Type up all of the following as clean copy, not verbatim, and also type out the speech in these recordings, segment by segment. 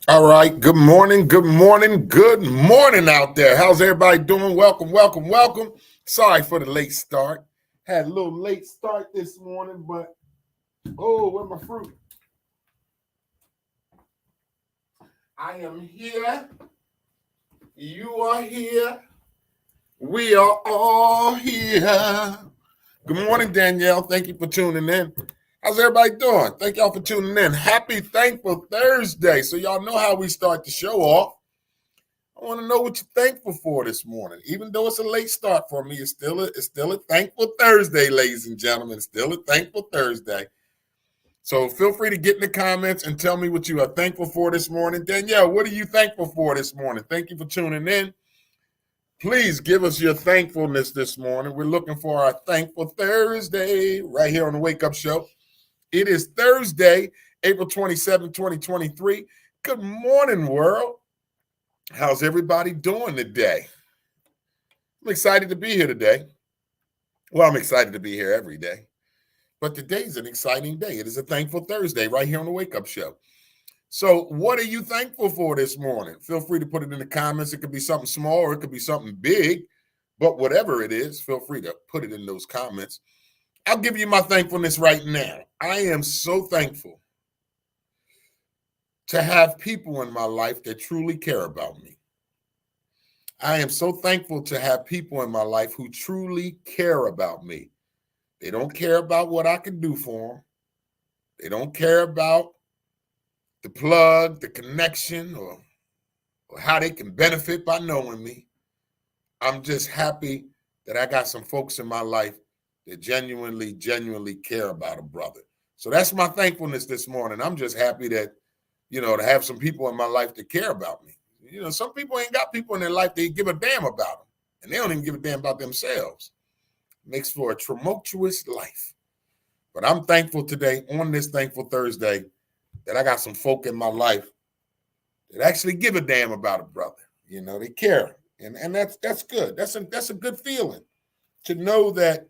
All right. Good morning. Good morning. Good morning out there. How's everybody doing? Welcome, welcome, welcome. Sorry for the late start. Had a little late start this morning, but where's my fruit? I am here. You are here. We are all here. Good morning, Danielle. Thank you for tuning in. How's everybody doing? Thank y'all for tuning in. Happy Thankful Thursday. So y'all know how we start the show off. I want to know what you're thankful for this morning. Even though it's a late start for me, it's still a thankful Thursday, ladies and gentlemen. It's still a thankful Thursday. So feel free to get in the comments and tell me what you are thankful for this morning. Danielle, what are you thankful for this morning? Thank you for tuning in. Please give us your thankfulness this morning. We're looking for our Thankful Thursday right here on the Wake Up Show. It is Thursday, April 27, 2023. Good morning, world. How's everybody doing today? I'm excited to be here today. Well, I'm excited to be here every day. But today's an exciting day. It is a Thankful Thursday right here on the Wake Up Show. So what are you thankful for this morning? Feel free to put it in the comments. It could be something small or it could be something big, but whatever it is, feel free to put it in those comments. I'll give you my thankfulness right now. I am so thankful to have people in my life that truly care about me. I am so thankful to have people in my life who truly care about me. They don't care about what I can do for them. They don't care about the plug, the connection, or how they can benefit by knowing me. I'm just happy that I got some folks in my life that genuinely care about a brother. So that's my thankfulness this morning. I'm just happy that, to have some people in my life that care about me. Some people ain't got people in their life that give a damn about them, and they don't even give a damn about themselves. Makes for a tumultuous life. But I'm thankful today, on this Thankful Thursday, that I got some folk in my life that actually give a damn about a brother. They care. And that's good. That's a good feeling to know that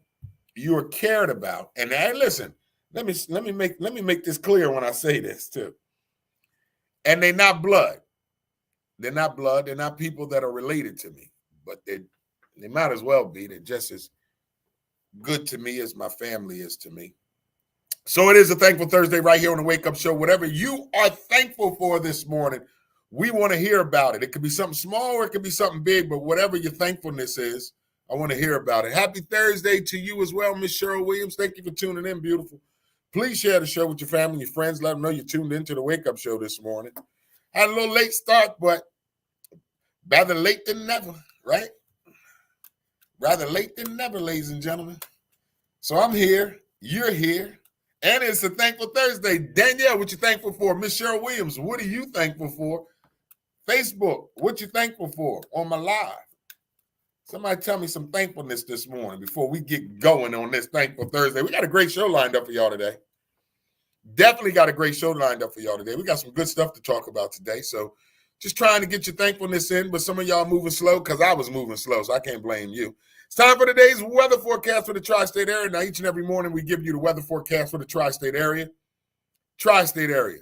you're cared about. And listen, let me make this clear when I say this too. And they're not blood. They're not blood. They're not people that are related to me, but they might as well be. They're just as good to me as my family is to me. So it is a Thankful Thursday right here on the Wake Up Show. Whatever you are thankful for this morning, we want to hear about it. It could be something small or it could be something big, but whatever your thankfulness is, I want to hear about it. Happy Thursday to you as well, Miss Cheryl Williams. Thank you for tuning in, beautiful. Please share the show with your family and your friends. Let them know you tuned into the Wake Up Show this morning. Had a little late start, but better late than never, right? Rather late than never, ladies and gentlemen. So I'm here. You're here. And it's a Thankful Thursday. Danielle, what you thankful for? Miss Cheryl Williams, what are you thankful for? Facebook, what you thankful for on my live? Somebody tell me some thankfulness this morning before we get going on this Thankful Thursday. We got a great show lined up for y'all today. Definitely got a great show lined up for y'all today. We got some good stuff to talk about today. So just trying to get your thankfulness in, but some of y'all moving slow because I was moving slow, so I can't blame you. It's time for today's weather forecast for the tri-state area. Now, each and every morning we give you the weather forecast for the tri-state area. Tri-state area.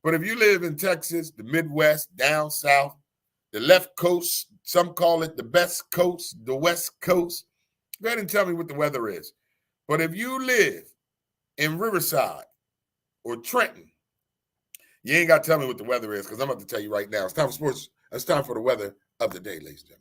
But if you live in Texas, the Midwest, down south, the left coast, some call it the best coast, the west coast, go ahead and tell me what the weather is. But if you live in Riverside or Trenton, you ain't got to tell me what the weather is because I'm about to tell you right now. It's time for sports. It's time for the weather of the day, ladies and gentlemen.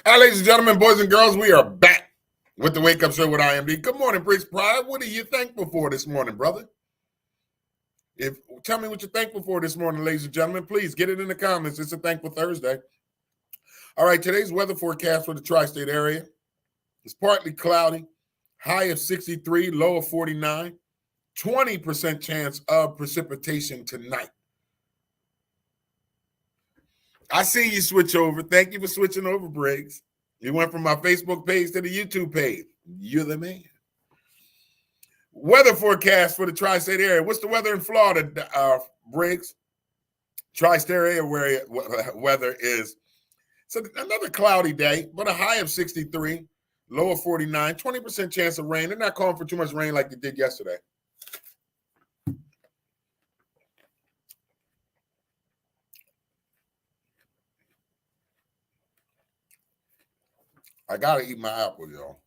All right, ladies and gentlemen, boys and girls, we are back with the Wake Up Show with IMD. Good morning, Briggs Pride. What are you thankful for this morning, brother? Tell me what you're thankful for this morning, ladies and gentlemen. Please get it in the comments. It's a Thankful Thursday. All right, today's weather forecast for the tri-state area is partly cloudy, high of 63, low of 49, 20% chance of precipitation tonight. I see you switch over. Thank you for switching over, Briggs. You went from my Facebook page to the YouTube page. You're the man. Weather forecast for the tri-state area. What's the weather in Florida, Briggs? Tri-state area where weather is. So another cloudy day, but a high of 63, low of 49, 20% chance of rain. They're not calling for too much rain like they did yesterday. I got to eat my apple, y'all.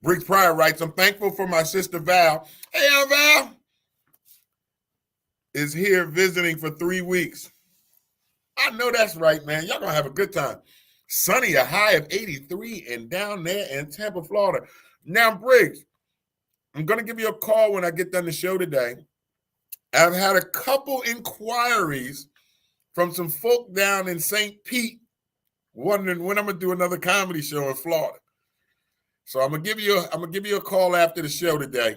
Briggs Pryor writes, I'm thankful for my sister Val. Hey, Aunt Val is here visiting for 3 weeks. I know that's right, man. Y'all gonna have a good time. Sunny, a high of 83, and down there in Tampa, Florida. Now, Briggs, I'm gonna give you a call when I get done the show today. I've had a couple inquiries from some folk down in St. Pete wondering when I'm gonna do another comedy show in Florida. So I'm gonna give you a call after the show today.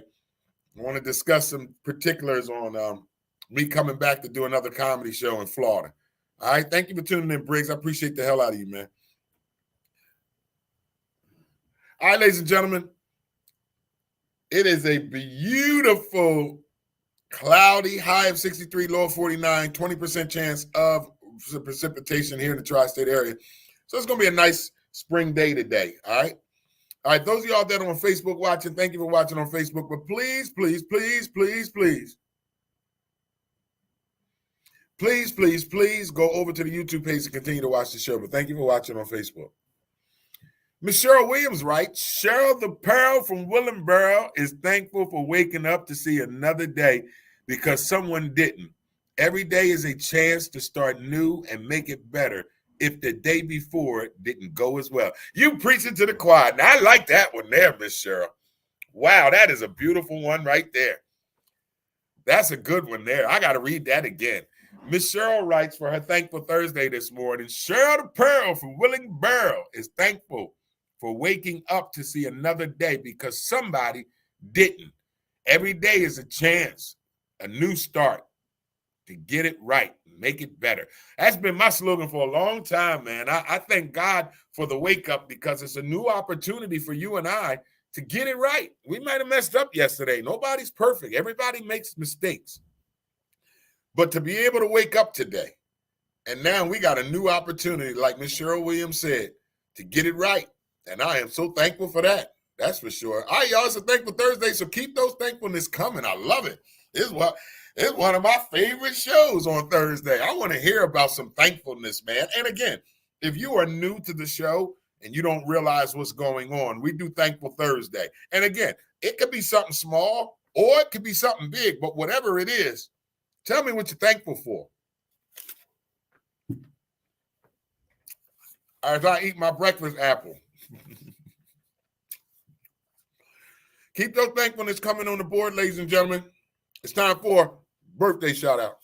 I want to discuss some particulars on me coming back to do another comedy show in Florida. All right, thank you for tuning in, Briggs. I appreciate the hell out of you, man. All right, ladies and gentlemen, it is a beautiful, cloudy, high of 63, low of 49, 20% chance of precipitation here in the tri-state area. So it's going to be a nice spring day today, all right? All right, those of y'all that are on Facebook watching, thank you for watching on Facebook. But please, please, please, please, please, please, please, please go over to the YouTube page to continue to watch the show. But thank you for watching on Facebook. Miss Cheryl Williams writes, Cheryl the Pearl from Willingboro is thankful for waking up to see another day because someone didn't. Every day is a chance to start new and make it better if the day before it didn't go as well. You preaching to the choir. Now, I like that one there, Miss Cheryl. Wow, that is a beautiful one right there. That's a good one there. I got to read that again. Miss Cheryl writes for her Thankful Thursday this morning, Cheryl the Pearl from Willingboro is thankful for waking up to see another day because somebody didn't. Every day is a chance, a new start to get it right, make it better. That's been my slogan for a long time, man. I thank God for the wake up because it's a new opportunity for you and I to get it right. We might have messed up yesterday. Nobody's perfect. Everybody makes mistakes. But to be able to wake up today, and now we got a new opportunity, like Miss Cheryl Williams said, to get it right. And I am so thankful for that. That's for sure. All right, y'all, it's a Thankful Thursday, so keep those thankfulness coming. I love it. It's one of my favorite shows on Thursday. I want to hear about some thankfulness, man. And again, if you are new to the show and you don't realize what's going on, we do Thankful Thursday. And again, it could be something small or it could be something big, but whatever it is, tell me what you're thankful for. As I eat my breakfast apple. Keep those thankfulness coming on the board, ladies and gentlemen. It's time for birthday shout out.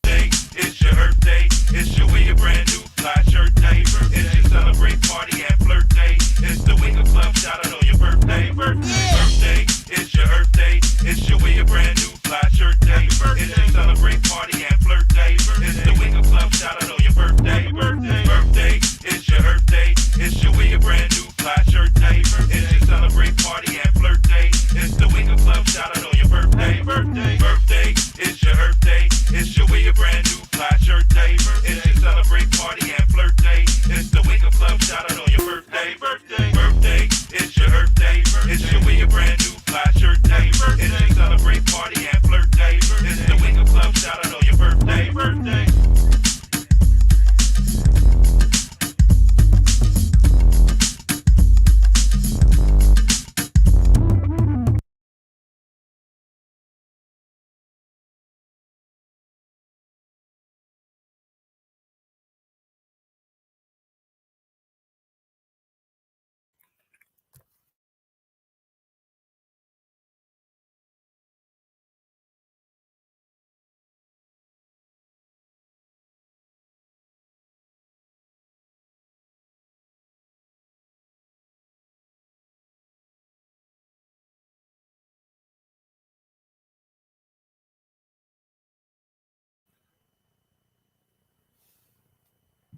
It's your birthday. It's your wear brand new fly shirt day. It's your celebrate party and flirt day. It's the Winger Club shout out on your birthday. Birthday. It's your birthday. It's your wear brand new fly shirt day. It's your celebrate party and flirt day. It's the Winger Club shout out on your birthday. Birthday. It's your birthday. It's your wear brand new fly shirt day. It's your celebrate party and flirt day. It's the Winger Club shout out on your birthday. Birthday. It's your birthday. It's your wear brand new fly shirt day. It's your celebrate party and flirt day. It's the Winger Club shout out on your birthday. Birthday. It's your birthday. It's your wear brand new fly shirt day. It's your celebrate party and flirt day. It's the Winger Club shout out on your birthday.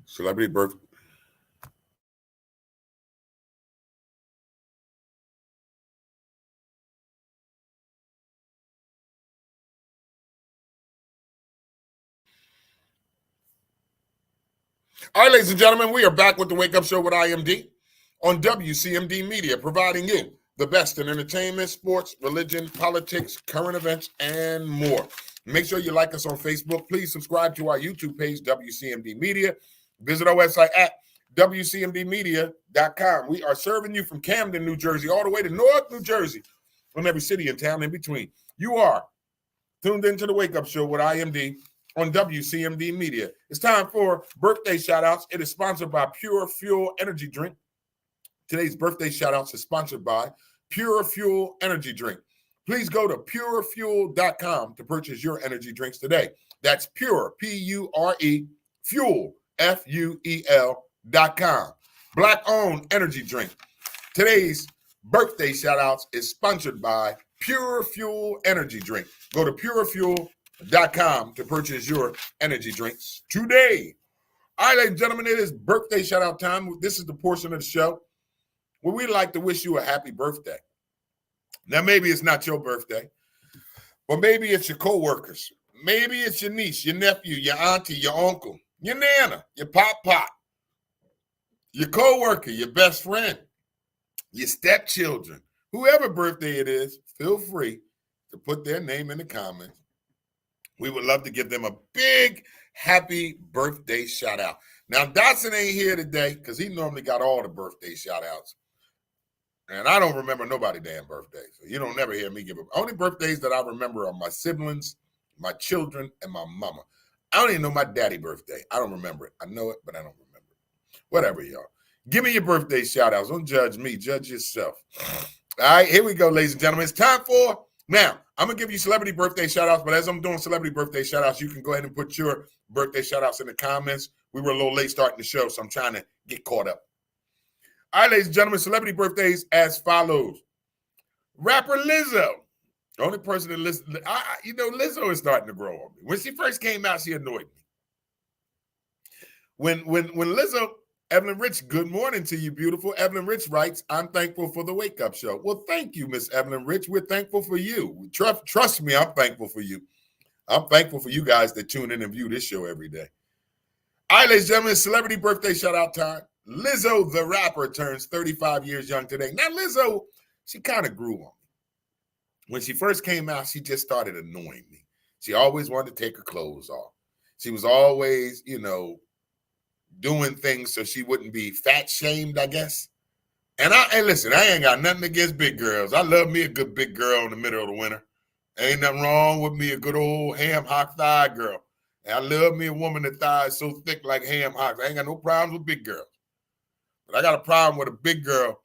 Celebrity birthday. All right, ladies and gentlemen, we are back with the Wake Up Show with IMD on WCMD Media, providing you the best in entertainment, sports, religion, politics, current events, and more. Make sure you like us on Facebook. Please subscribe to our YouTube page, WCMD Media. Visit our website at WCMDmedia.com. We are serving you from Camden, New Jersey, all the way to North New Jersey, from every city and town in between. You are tuned into the Wake Up Show with IMD on WCMD Media. It's time for birthday shout-outs. It is sponsored by Pure Fuel Energy Drink. Today's birthday shout-outs is sponsored by Pure Fuel Energy Drink. Please go to purefuel.com to purchase your energy drinks today. That's Pure, P-U-R-E, Fuel, F-U-E-L.com. Black-owned energy drink. Today's birthday shout-outs is sponsored by Pure Fuel Energy Drink. Go to purefuel.com to purchase your energy drinks today. All right, ladies and gentlemen, it is birthday shout-out time. This is the portion of the show where we like to wish you a happy birthday. Now, maybe it's not your birthday, but maybe it's your co-workers. Maybe it's your niece, your nephew, your auntie, your uncle, your nana, your pop, your co-worker, your best friend, your stepchildren. Whoever birthday it is, feel free to put their name in the comments. We would love to give them a big happy birthday shout out. Now, Dotson ain't here today because he normally got all the birthday shout outs. And I don't remember nobody's damn birthday. So you don't never hear me give them. Only birthdays that I remember are my siblings, my children, and my mama. I don't even know my daddy's birthday. I don't remember it. I know it, but I don't remember it. Whatever, y'all. Give me your birthday shout outs. Don't judge me. Judge yourself. All right, here we go, ladies and gentlemen. It's time for, now, I'm going to give you celebrity birthday shout outs, but as I'm doing celebrity birthday shout outs, you can go ahead and put your birthday shout outs in the comments. We were a little late starting the show, so I'm trying to get caught up. All right, ladies and gentlemen, celebrity birthdays as follows. Rapper Lizzo. The only person that listens, Lizzo is starting to grow on me. When she first came out, she annoyed me. When Lizzo, Evelyn Rich, good morning to you, beautiful. Evelyn Rich writes, I'm thankful for the Wake Up Show. Well, thank you, Miss Evelyn Rich. We're thankful for you. Trust me, I'm thankful for you. I'm thankful for you guys that tune in and view this show every day. All right, ladies and gentlemen, celebrity birthday shout out time. Lizzo, the rapper, turns 35 years young today. Now, Lizzo, she kind of grew on me. When she first came out, she just started annoying me. She always wanted to take her clothes off. She was always, doing things so she wouldn't be fat shamed, I guess. And listen, I ain't got nothing against big girls. I love me a good big girl in the middle of the winter. Ain't nothing wrong with me a good old ham hock thigh girl. And I love me a woman that thighs so thick like ham hocks. I ain't got no problems with big girls. But I got a problem with a big girl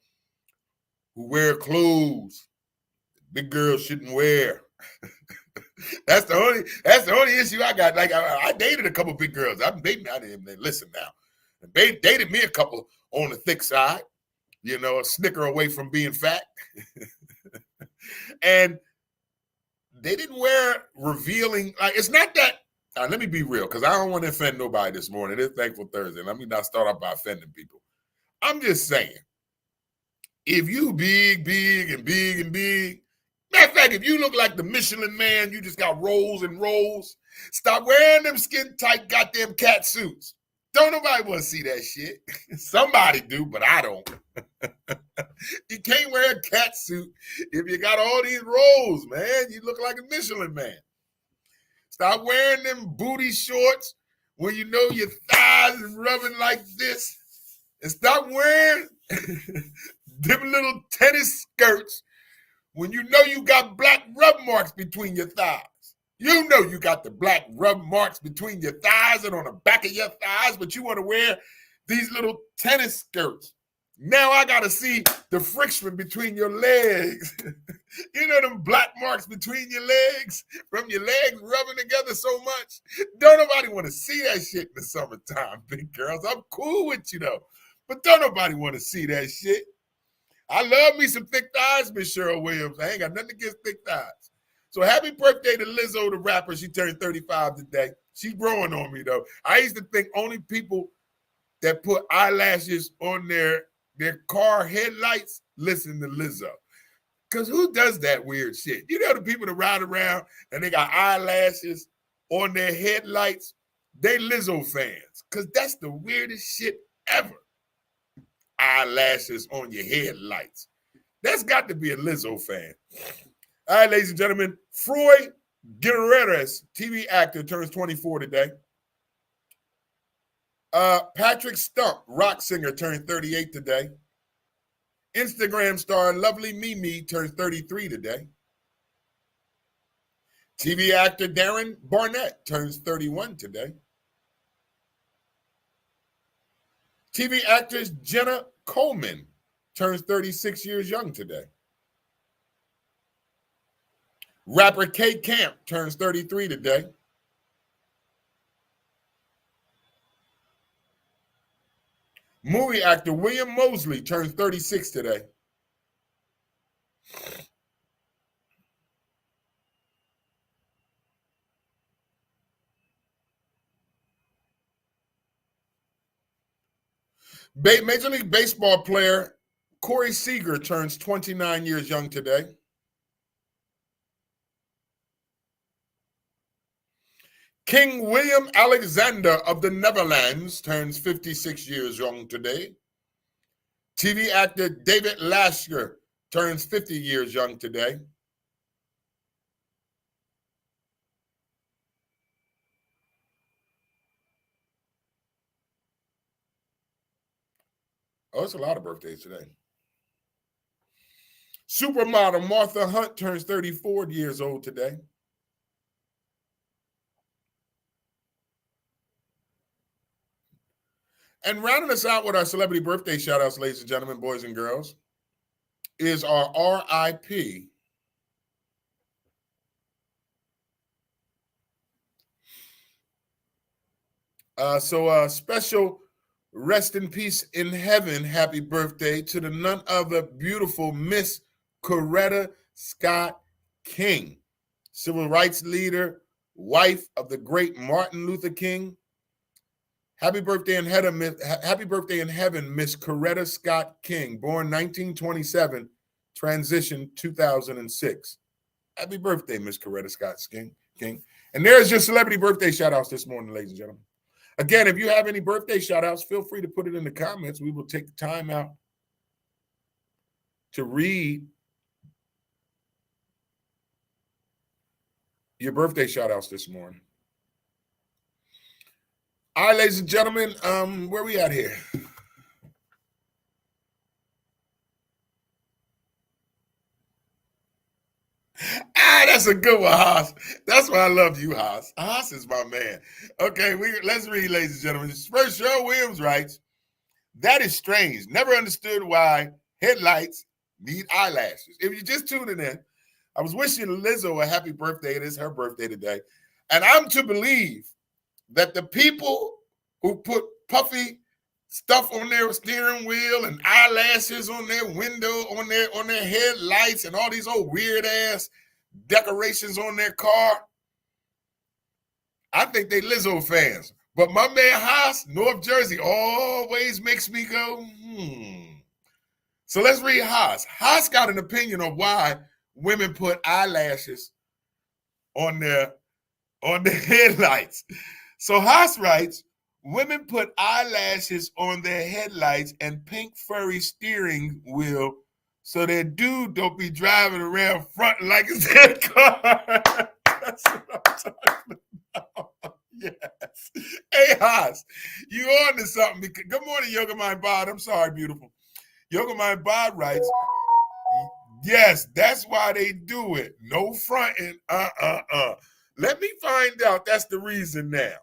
who wear clothes big girls shouldn't wear. That's the only issue I got. Like I dated a couple big girls. I'm dating. I didn't listen now. They dated me a couple on the thick side, a snicker away from being fat. And they didn't wear revealing. Like it's not that. Let me be real, because I don't want to offend nobody this morning. It's Thankful Thursday. Let me not start off by offending people. I'm just saying, if you big, matter of fact, if you look like the Michelin Man, you just got rolls and rolls, stop wearing them skin tight goddamn cat suits. Don't nobody want to see that shit. Somebody do, but I don't. You can't wear a cat suit if you got all these rolls, man. You look like a Michelin Man. Stop wearing them booty shorts when you know your thighs is rubbing like this. And stop wearing them little tennis skirts when you know you got black rub marks between your thighs. You know you got the black rub marks between your thighs and on the back of your thighs, but you want to wear these little tennis skirts. Now I got to see the friction between your legs. You know them black marks between your legs from your legs rubbing together so much? Don't nobody want to see that shit in the summertime, big girls. I'm cool with you, though. But don't nobody want to see that shit. I love me some thick thighs, Miss Cheryl Williams. I ain't got nothing against thick thighs. So happy birthday to Lizzo, the rapper. She turned 35 today. She's growing on me, though. I used to think only people that put eyelashes on their car headlights listen to Lizzo. Because who does that weird shit? You know the people that ride around and they got eyelashes on their headlights? They Lizzo fans. Because that's the weirdest shit ever. Eyelashes on your headlights. That's got to be a Lizzo fan. All right, ladies and gentlemen, Froy Gutierrez, TV actor, turns 24 today. Patrick Stump, rock singer, turned 38 today. Instagram star Lovely Mimi turns 33 today. TV actor Darren Barnett turns 31 today. TV actress Jenna Coleman turns 36 years young today. Rapper Kate Camp turns 33 today. Movie actor William Mosley turns 36 today. Major League Baseball player Corey Seager turns 29 years young today. King William Alexander of the Netherlands turns 56 years young today. TV actor David Lasker turns 50 years young today. Oh, it's a lot of birthdays today. Supermodel Martha Hunt turns 34 years old today. And rounding us out with our celebrity birthday shout-outs, ladies and gentlemen, boys and girls, is our RIP. So special rest in peace in heaven, happy birthday to the none other beautiful Miss Coretta Scott King, civil rights leader, wife of the great Martin Luther King. Happy birthday in heaven, Miss Coretta Scott King, born 1927, transition 2006. Happy birthday, Miss Coretta Scott King. And there's your celebrity birthday shout-outs this morning, ladies and gentlemen. Again, if you have any birthday shout-outs, feel free to put it in the comments. We will take the time out to read your birthday shout-outs this morning. All right, ladies and gentlemen, where we at here? That's a good one, Haas. That's why I love you, Haas. Haas is my man. Okay, let's read, ladies and gentlemen. First, Cheryl Williams writes, that is strange. Never understood why headlights need eyelashes. If you're just tuning in, I was wishing Lizzo a happy birthday. It is her birthday today. And I'm to believe that the people who put puffy stuff on their steering wheel and eyelashes on their window, on their headlights, and all these old weird ass decorations on their car, I think they Lizzo fans. But my man Haas, North Jersey, always makes me go, So let's read Haas. Haas got an opinion on why women put eyelashes on their headlights. So Haas writes, women put eyelashes on their headlights and pink furry steering wheel so their dude don't be driving around front like it's their car. That's what I'm talking about. Yes. Hey, Haas, you on to something. Good morning, Yoga Mind Bod. I'm sorry, beautiful. Yoga Mind Bod writes, yes, that's why they do it. No fronting. Let me find out that's the reason now.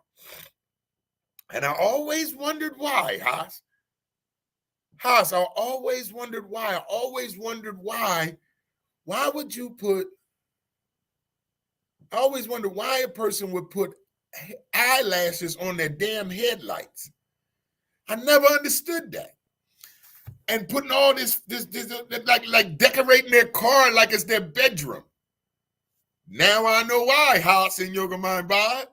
And I always wondered why, Haas. Haas, I always wondered why. I always wondered why. Why would you put, I always wondered why a person would put eyelashes on their damn headlights. I never understood that. And putting all this like decorating their car like it's their bedroom. Now I know why, Haas and Yoga Mind Bod.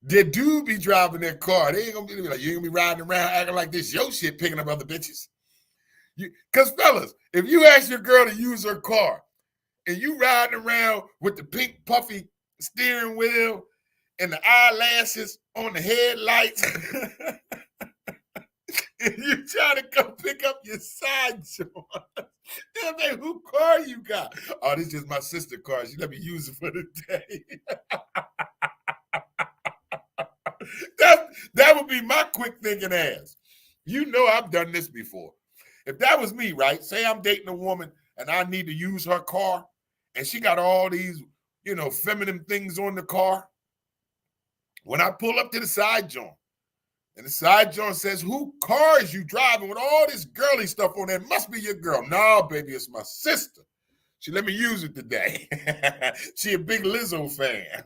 They do be driving their car. They ain't gonna be like, you ain't gonna be riding around acting like this your shit, picking up other bitches. Because fellas, if you ask your girl to use her car and you riding around with the pink puffy steering wheel and the eyelashes on the headlights, and you trying to come pick up your side joint, they'll be like, who car you got? Oh, this is just my sister's car. She let me use it for the day. That would be my quick thinking ass. You know I've done this before. If that was me, right? Say I'm dating a woman and I need to use her car, and she got all these, feminine things on the car. When I pull up to the side joint, and the side joint says, "Who car is you driving with all this girly stuff on there? Must be your girl." No, baby, it's my sister. She let me use it today. She a big Lizzo fan.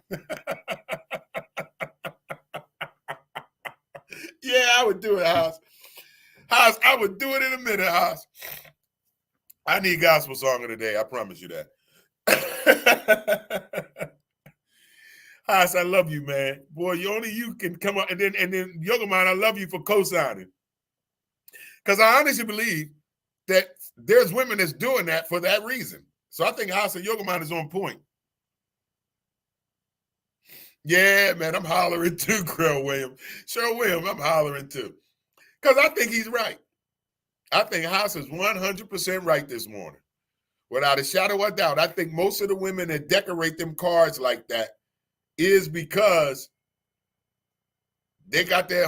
Yeah, I would do it, House. House, I would do it in a minute, House. I need gospel song of the day. I promise you that. House, I love you, man. Boy, only you can come up. And then Yoga Man, I love you for co-signing. Because I honestly believe that there's women that's doing that for that reason. So I think House of Yoga Man is on point. Yeah, man, I'm hollering too, Cheryl Williams. Cheryl Williams, I'm hollering too. Because I think he's right. I think House is 100% right this morning. Without a shadow of a doubt. I think most of the women that decorate them cars like that is because they got their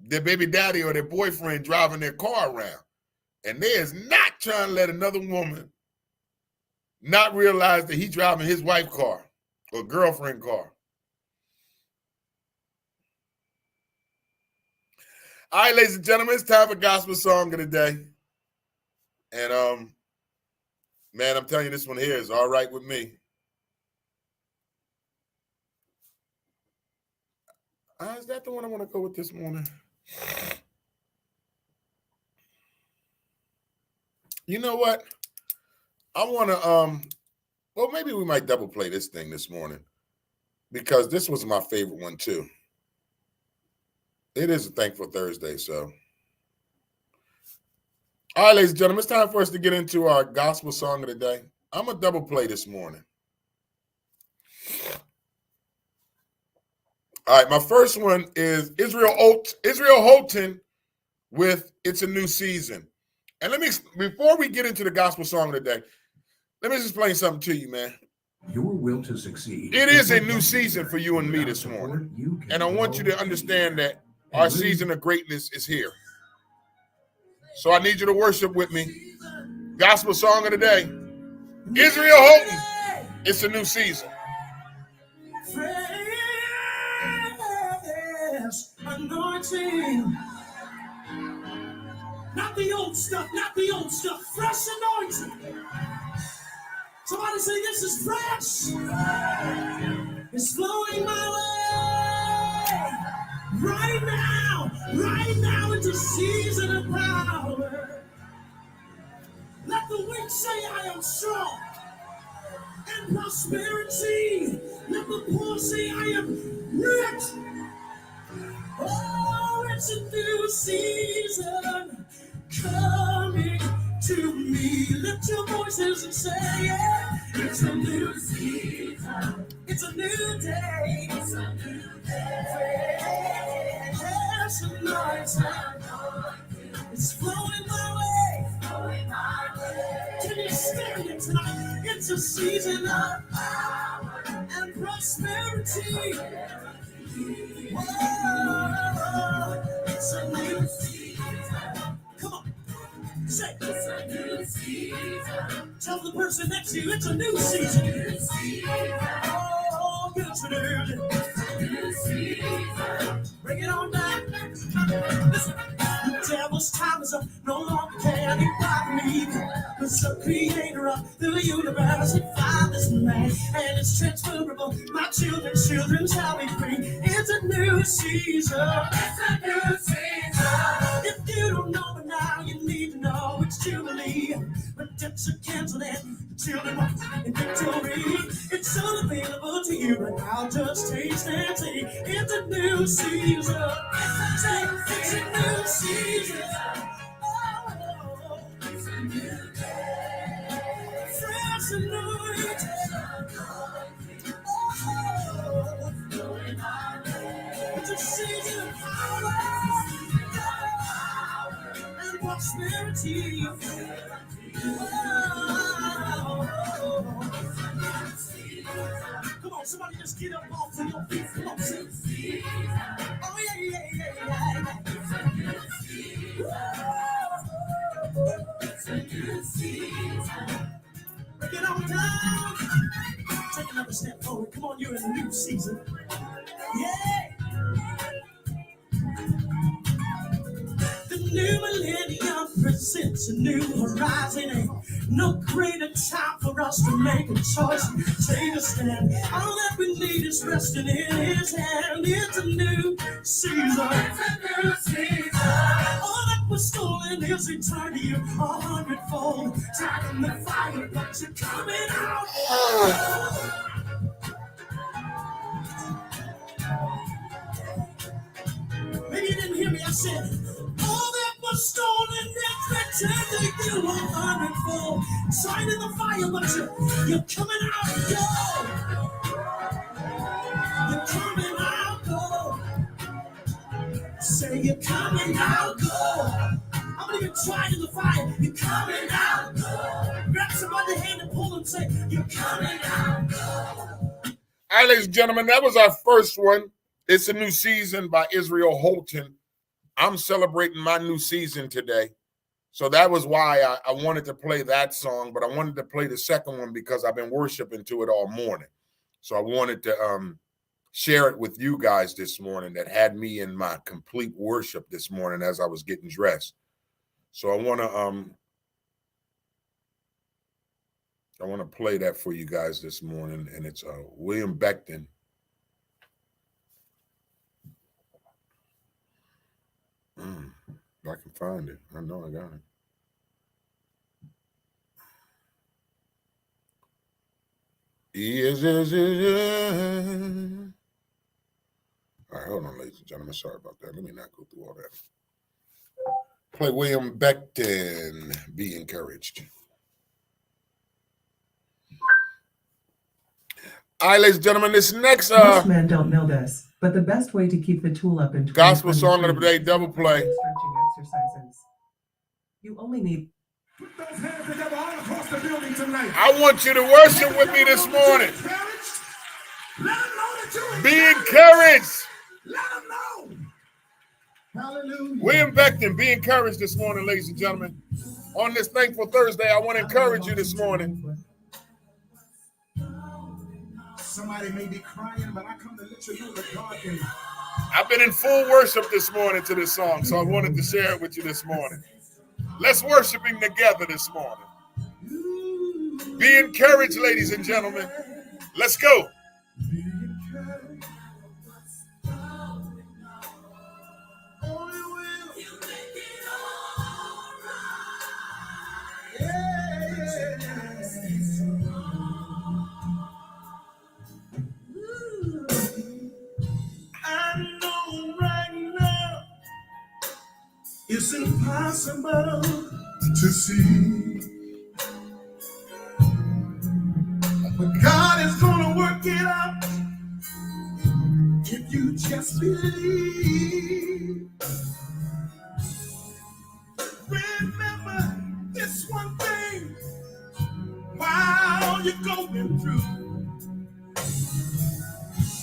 baby daddy or their boyfriend driving their car around. And they is not trying to let another woman not realize that he's driving his wife's car or girlfriend car. All right, ladies and gentlemen, it's time for gospel song of the day. And man, I'm telling you, this one here is all right with me. Is that the one I want to go with this morning? You know what? I want to, well, maybe we might double play this thing this morning because this was my favorite one too. It is a Thankful Thursday, so. All right, ladies and gentlemen, it's time for us to get into our gospel song of the day. I'm going to double play this morning. All right, my first one is Israel Houghton with It's a New Season. And before we get into the gospel song of the day, let me just explain something to you, man. Your will to succeed. It is a new season for you and me this morning. And I want you to understand that our season of greatness is here. So I need you to worship with me. Gospel song of the day. Israel Houghton. It's a new season. Fresh anointing. Not the old stuff, not the old stuff. Fresh anointing. Somebody say this is fresh. It's flowing my way. Right now it's a season of power. Let the weak say I am strong. And prosperity. Let the poor say I am rich. Oh, it's a new season coming to me. Lift your voices and say it. It's a new season. It's a new day. It's a new day. Fresh anointing. It's flowing my way. Can you stand it tonight? It's a season of power and prosperity. Whoa, it's a new season. Come on. Say, it's a new season. Tell the person next to you, it's a new season. Oh, yes it is. It's a new season. Bring it on back. Listen, the devil's time is up. No longer can he bother me. The creator of the universe, he found this man, and it's transferable. My children shall be free. It's a new season. It's a new season. If you don't know it now, you need to know it's Jubilee. Redemption canceled and children walk in victory. It's all available to you right now. Just taste and see. It's a new season. It's a new season. Oh, it's a new day. Fresh anointing. Oh, it's a season of power and prosperity. Oh, come on, somebody just get up off of your feet. Come down. Take another step forward. Come on, you're in a new season. Yeah. The new millennium presents a new horizon. Ain't no greater time for us to make a choice. Take a stand. All that we need is resting in His hand. It's a new season. It's a new season. All that was stolen is returned to you 100-fold. Time in the fire, but you're coming out. Maybe you didn't hear me. I said, all that was stolen is returned to you 100-fold. Sign in the fire, but you're coming out, go. You're coming out, go. Say you're coming out, go. How many of you tried in the fire? You're coming out, go. Grab somebody's hand and pull them, say, you're coming out, go. All right, ladies and gentlemen, that was our first one. It's a New Season by Israel Houghton. I'm celebrating my new season today. So that was why I wanted to play that song, but I wanted to play the second one because I've been worshiping to it all morning. So I wanted to share it with you guys this morning that had me in my complete worship this morning as I was getting dressed. So I want to play that for you guys this morning, and it's William Beckton. If I can find it. I know I got it. Yes. All right, hold on, ladies and gentlemen. Sorry about that. Let me not go through all that. Play William Beckton, Be Encouraged. All right, ladies and gentlemen, this next Most men don't know this, but the best way to keep the tool up in gospel song of the day, double play. Stretching exercises. You only need. Put those hands together all across the building tonight. I want you to worship with me this morning. Let them know that you're Be encouraged. Let them know. Hallelujah. William Beckton, be encouraged this morning, ladies and gentlemen. On this Thankful Thursday, I want to encourage you this morning. Somebody may be crying, but I come to let you know that God can. I've been in full worship this morning to this song, so I wanted to share it with you this morning. Let's worshiping together this morning. Be encouraged, ladies and gentlemen. Let's go. Be encouraged. Oh, you will. You make it all right. I know right now it's impossible To see. but God is gonna work it out if you just believe. Remember this one thing while you're going through.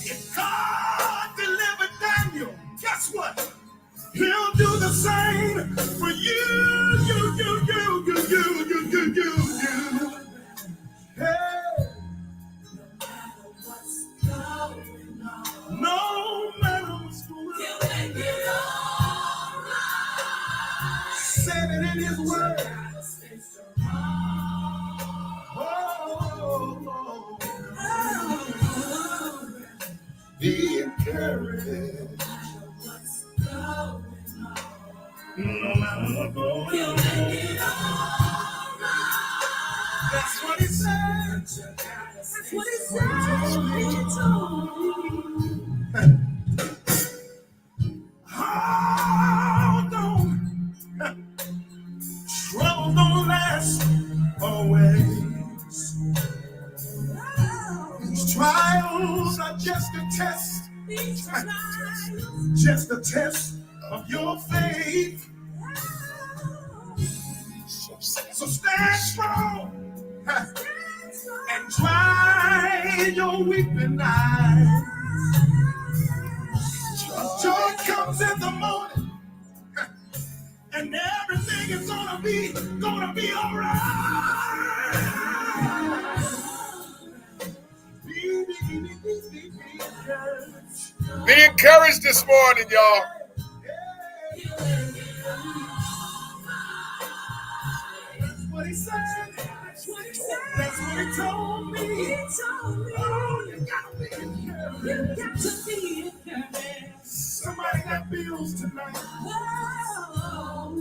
If God delivered Daniel, guess what? He'll do the same for you. Hey. No matter what's going on, said it in His word. Be encouraged. No matter what goes on, that's what He said. That's what He said. Hold on. Trouble don't last always. These trials are just a test. Just a test of your faith. So stand strong and dry your weeping eyes. Joy comes in the morning, and everything is gonna be all right. Be encouraged this morning, y'all. That's what he said. That's what he said. That's what he told me. He told me. Oh, you gotta be encouraged. You got to be encouraged. Somebody got bills tonight. Oh.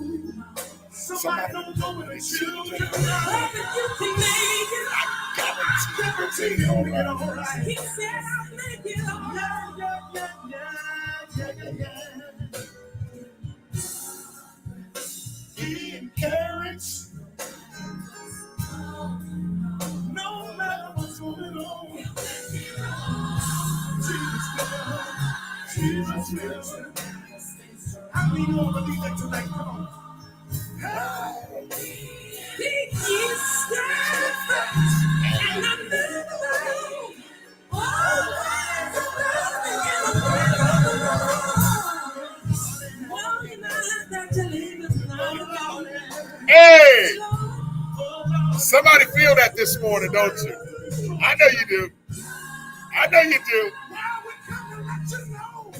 Somebody don't know what they children. Hope you can make it. I guarantee you'll make it all right. He said I'll make it all right. Yeah. Be encouraged. No matter what's going on. Jesus will. I mean, you don't believe that tonight. Come on. He is steadfast and unmovable. Hey! Somebody feel that this morning, don't you? I know you do. I know you do. Now we're coming to let you know.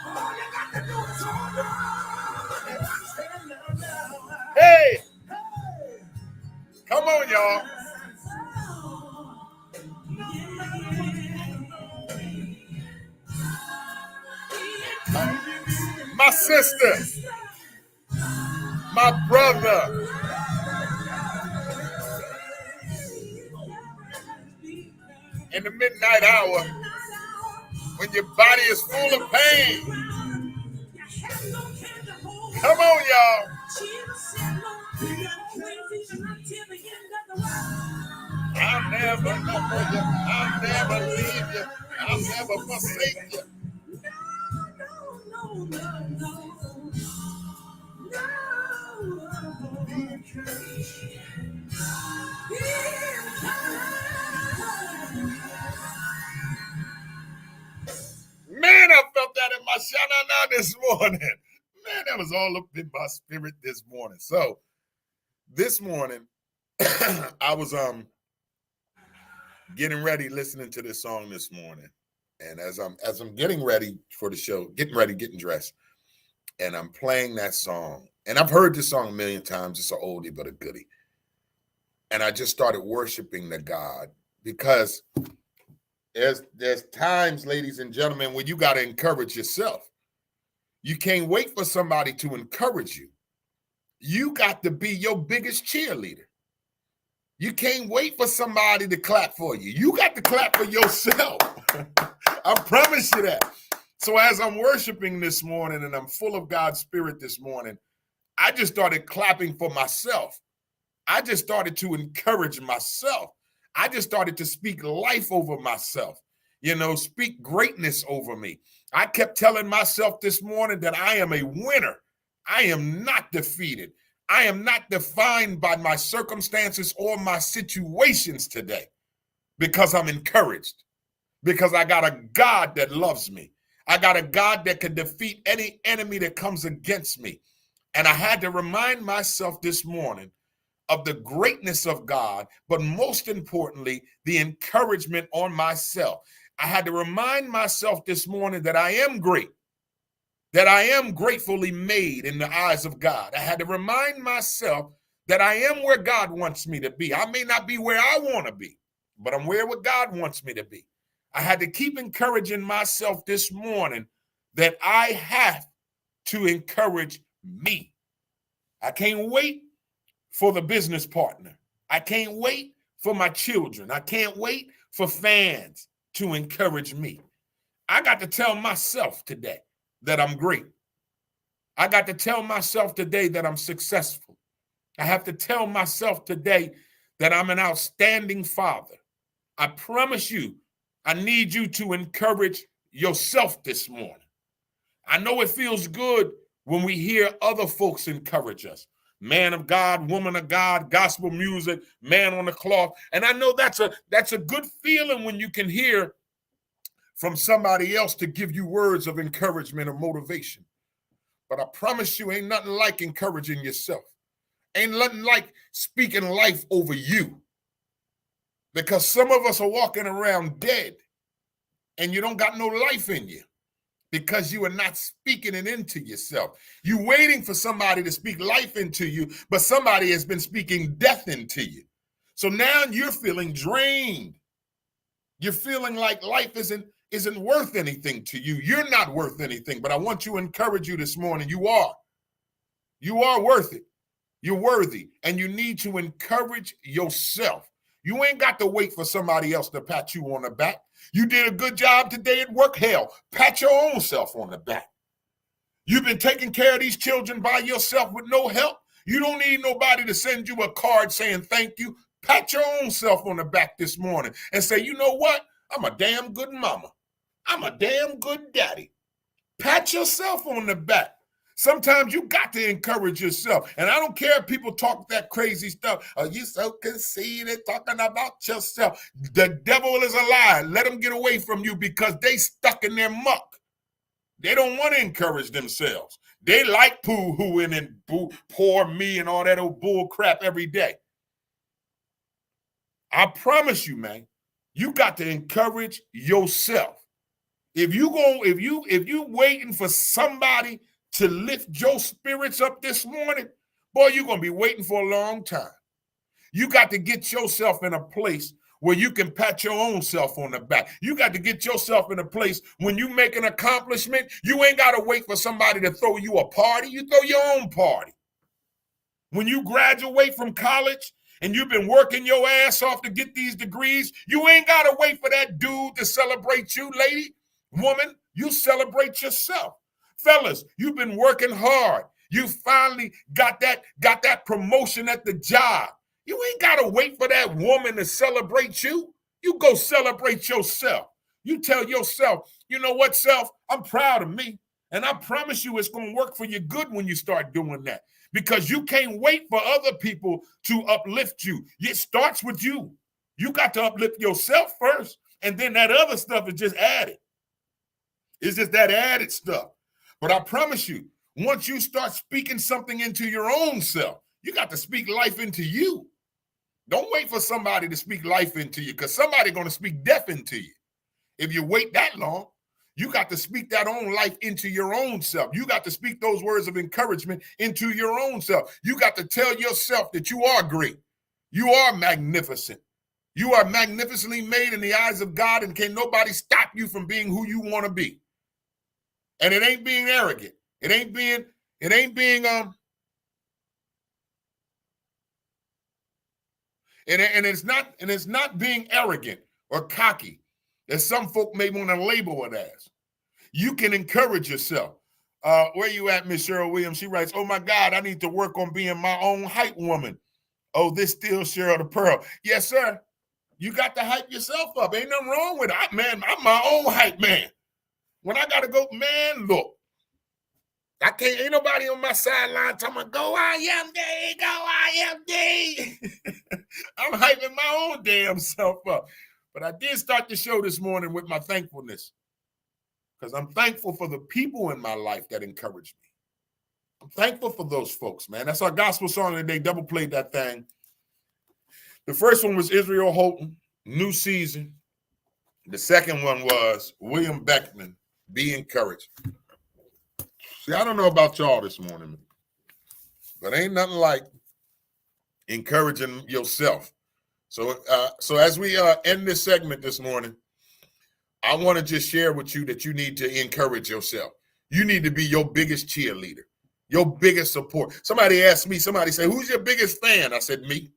All you got to do is hold on. Hey! Come on, y'all. My sister, my brother, in the midnight hour, when your body is full of pain. Come on, y'all. I'll never know you. I'll never leave you. I'll never forsake you. Man, I felt that in my shanana this morning. Man, that was all up in my spirit this morning. So this morning, I was getting ready, listening to this song this morning. And as I'm getting ready for the show, getting dressed, and I'm playing that song. And I've heard this song a million times. It's an oldie but a goodie. And I just started worshiping the God, because there's times, ladies and gentlemen, when you got to encourage yourself. You can't wait for somebody to encourage you. You got to be your biggest cheerleader. You can't wait for somebody to clap for you. You got to clap for yourself. I promise you that. So as I'm worshiping this morning and I'm full of God's Spirit this morning, I just started clapping for myself. I just started to encourage myself. I just started to speak life over myself, speak greatness over me. I kept telling myself this morning that I am a winner. I am not defeated. I am not defined by my circumstances or my situations today, because I'm encouraged, because I got a God that loves me. I got a God that can defeat any enemy that comes against me. And I had to remind myself this morning of the greatness of God, but most importantly, the encouragement on myself. I had to remind myself this morning that I am great, that I am gratefully made in the eyes of God. I had to remind myself that I am where God wants me to be. I may not be where I want to be, but I'm where God wants me to be. I had to keep encouraging myself this morning that I have to encourage me. I can't wait for the business partner. I can't wait for my children. I can't wait for fans to encourage me. I got to tell myself today that I'm great. I got to tell myself today that I'm successful. I have to tell myself today that I'm an outstanding father. I promise you, I need you to encourage yourself this morning. I know it feels good when we hear other folks encourage us. Man of God, woman of God, gospel music, man on the cloth. And I know that's a good feeling when you can hear from somebody else to give you words of encouragement or motivation. But I promise you, ain't nothing like encouraging yourself. Ain't nothing like speaking life over you. Because some of us are walking around dead. and you don't got no life in you because you are not speaking it into yourself. You're waiting for somebody to speak life into you, but somebody has been speaking death into you. So now you're feeling drained. You're feeling like life isn't worth anything to you. You're not worth anything, but I want to encourage you this morning. You are. You are worth it. You're worthy, and you need to encourage yourself. You ain't got to wait for somebody else to pat you on the back. You did a good job today at work. Hell, pat your own self on the back. You've been taking care of these children by yourself with no help. You don't need nobody to send you a card saying thank you. Pat your own self on the back this morning and say, you know what? I'm a damn good mama. I'm a damn good daddy. Pat yourself on the back. Sometimes you got to encourage yourself. And I don't care if people talk that crazy stuff. Are you so conceited talking about yourself? The devil is a lie. Let them get away from you because they stuck in their muck. They don't want to encourage themselves. They like poo-hooing and poor me and all that old bull crap every day. I promise you, man, you got to encourage yourself. If you waiting for somebody to lift your spirits up this morning, boy, you're going to be waiting for a long time. You got to get yourself in a place where you can pat your own self on the back. You got to get yourself in a place when you make an accomplishment, you ain't got to wait for somebody to throw you a party. You throw your own party. When you graduate from college and you've been working your ass off to get these degrees, you ain't got to wait for that dude to celebrate you, lady, woman. You celebrate yourself. Fellas, you've been working hard. You finally got that promotion at the job. You ain't got to wait for that woman to celebrate you. You go celebrate yourself. You tell yourself, you know what, self, I'm proud of me. And I promise you it's going to work for you good when you start doing that. Because you can't wait for other people to uplift you. It starts with you. You got to uplift yourself first. And then that other stuff is just added. It's just that added stuff. But I promise you, once you start speaking something into your own self, you got to speak life into you. Don't wait for somebody to speak life into you because somebody's going to speak death into you. If you wait that long, you got to speak that own life into your own self. You got to speak those words of encouragement into your own self. You got to tell yourself that you are great. You are magnificent. You are magnificently made in the eyes of God, and can nobody stop you from being who you want to be. And it ain't being arrogant. And it's not being arrogant or cocky, as some folk may want to label it as. You can encourage yourself. Where you at, Miss Cheryl Williams? She writes, oh my God, I need to work on being my own hype woman. Oh, this still Cheryl the Pearl. Yes, sir. You got to hype yourself up. Ain't nothing wrong with it. Man, I'm my own hype man. When I got to go, man, look. Ain't nobody on my sideline talking about, go IMD, go IMD. I'm hyping my own damn self up. But I did start the show this morning with my thankfulness because I'm thankful for the people in my life that encourage me. I'm thankful for those folks, man. That's our gospel song today. Double played that thing. The first one was Israel Houghton, New Season. The second one was William Beckman, Be Encouraged. See, I don't know about y'all this morning, but ain't nothing like encouraging yourself. So as we end this segment this morning, I want to just share with you that you need to encourage yourself. You need to be your biggest cheerleader, your biggest support. Somebody asked me, somebody said, who's your biggest fan? I said, me.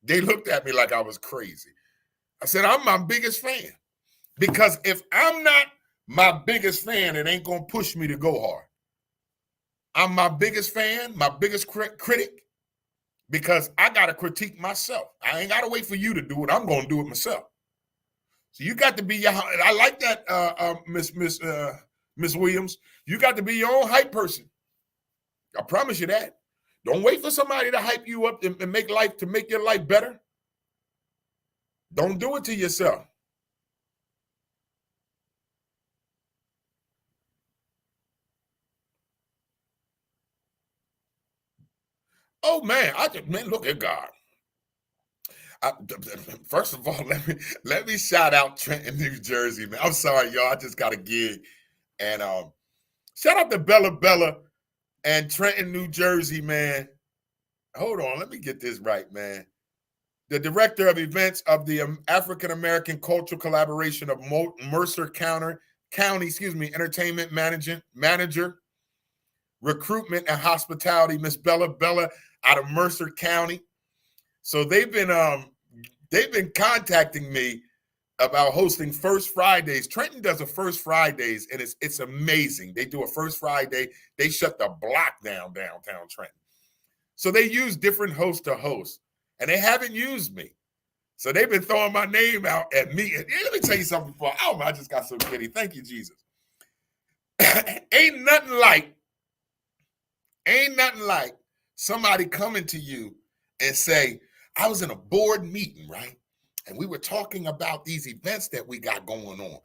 They looked at me like I was crazy. I said, I'm my biggest fan. Because if I'm not my biggest fan, it ain't going to push me to go hard. I'm my biggest fan, my biggest critic, because I got to critique myself. I ain't got to wait for you to do it. I'm going to do it myself. So you got to be your, I like that, Miss Williams. You got to be your own hype person. I promise you that. Don't wait for somebody to hype you up and make your life better. Don't do it to yourself. Oh man, look at God. First of all, let me shout out Trenton, New Jersey, man. I'm sorry, y'all. I just got a gig. And shout out to Bella and Trenton, New Jersey, man. Hold on, let me get this right, man. The director of events of the African American Cultural Collaboration of Mercer County, entertainment manager, recruitment and hospitality, Miss Bella out of Mercer County. So they've been contacting me about hosting First Fridays. Trenton does a First Fridays, and it's amazing. They do a First Friday. They shut the block down downtown Trenton. So they use different hosts to host, and they haven't used me. So they've been throwing my name out at me. And let me tell you something before. Oh, I just got so giddy. Thank you, Jesus. Ain't nothing like somebody coming to you and say, I was in a board meeting, right? And we were talking about these events that we got going on.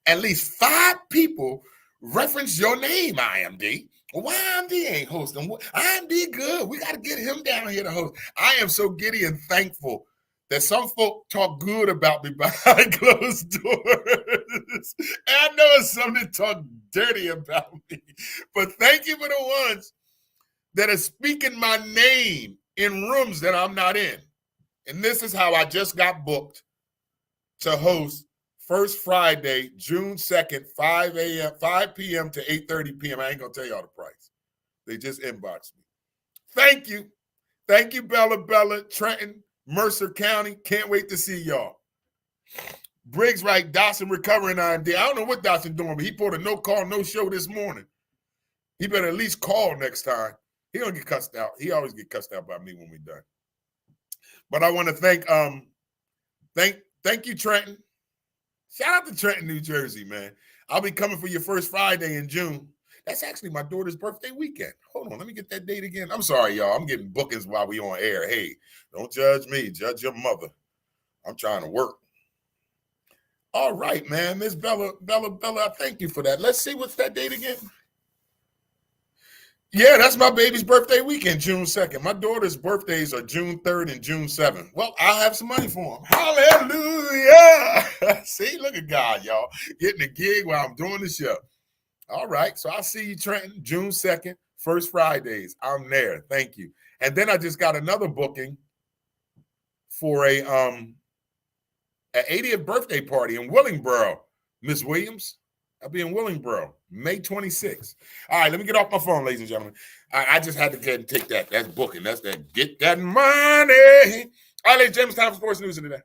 At least 5 people reference your name, IMD. Why IMD ain't hosting? IMD good. We got to get him down here to host. I am so giddy and thankful that some folk talk good about me behind closed doors. And I know some that talk dirty about me. But thank you for the ones that are speaking my name in rooms that I'm not in. And this is how I just got booked to host First Friday, June 2nd, 5 p.m. to 8:30 p.m. I ain't going to tell y'all the price. They just inboxed me. Thank you. Thank you, Bella, Trenton, Mercer County. Can't wait to see y'all. Briggs right, Dawson recovering IMD. I don't know what Dawson doing, but he put a no call, no show this morning. He better at least call next time. He don't get cussed out. He always get cussed out by me when we're done. But I want to thank you, Trenton. Shout out to Trenton, New Jersey, man. I'll be coming for your First Friday in June. That's actually my daughter's birthday weekend. Hold on, let me get that date again. I'm sorry, y'all. I'm getting bookings while we on air. Hey, don't judge me. Judge your mother. I'm trying to work. All right, man. Miss Bella, I thank you for that. Let's see what's that date again. Yeah, that's my baby's birthday weekend, June 2nd. My daughter's birthdays are June 3rd and June 7th. Well, I'll have some money for them. Hallelujah. See, look at God, y'all. Getting a gig while I'm doing the show. All right, so I'll see you, Trenton, June 2nd, First Fridays. I'm there. Thank you. And then I just got another booking for an 80th birthday party in Willingboro. Miss Williams, I'll be in Willingboro, May 26th. All right, let me get off my phone, ladies and gentlemen. I just had to get and take that. That's booking. That's that. Get that money. All right, ladies and gentlemen, time for sports news of the day.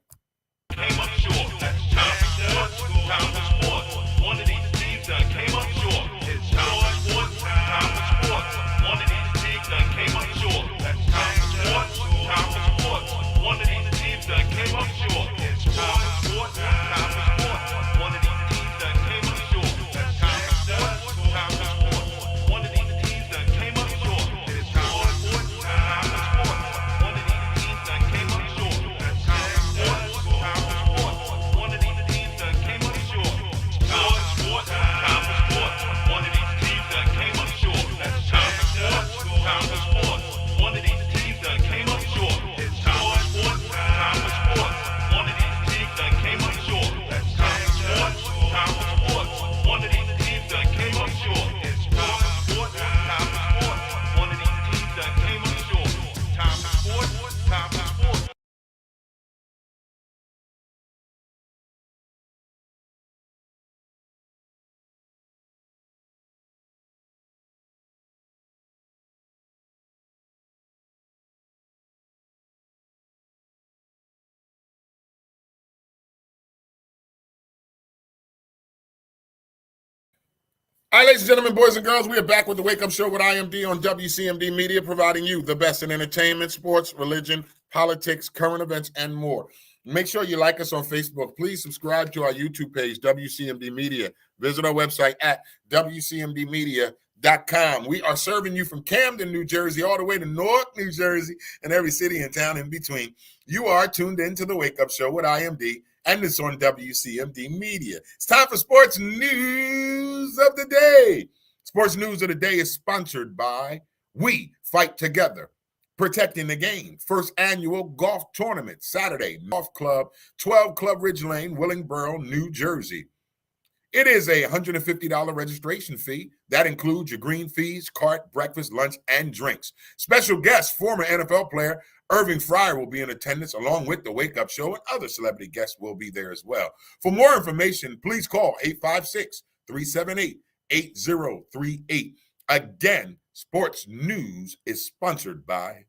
Came up short. That's time for sports. Time for sports. One of these teams done came up short. It's time for sports. Time for sports. One of these teams done came up short. That's time for sports. Time for sports. One of these teams done came up short. It's time for sports. Time for sports. One of these teams done came up short. That's time for sports. Time for sports. One of these teams done came up short. It's time for sports. Time for sports. One of these teams done came up short. That's time for sports. Time for sports. One of these teams done came up short. Time for sports. Time for sports. One of these teams done came up short. That's time for sports. Time for sports. One of these teams done came up short. It's time for sports. Time for sports. One of these teams done came up short. That's time for sports. Time for sports. One of these teams done came up short. It's time for sports. Time for sports. One of these teams done came up short. Time for sports. Time for sports. All right, ladies and gentlemen, boys and girls, we are back with the Wake Up Show with IMD on WCMD Media, providing you the best in entertainment, sports, religion, politics, current events, and more. Make sure you like us on Facebook. Please subscribe to our YouTube page, WCMD Media. Visit our website at WCMDmedia.com. We are serving you from Camden, New Jersey, all the way to Newark, New Jersey, and every city and town in between. You are tuned into the Wake Up Show with IMD, and it's on WCMD Media. It's time for sports news of the day. Sports news of the day is sponsored by We Fight Together, Protecting the Game, first annual golf tournament, Saturday, Golf Club, 12 Club Ridge Lane, Willingboro, New Jersey. It is a $150 registration fee. That includes your green fees, cart, breakfast, lunch, and drinks. Special guest, former NFL player Irving Fryer will be in attendance along with the Wake Up Show, and other celebrity guests will be there as well. For more information, please call 856-378-8038. Again, Sports News is sponsored by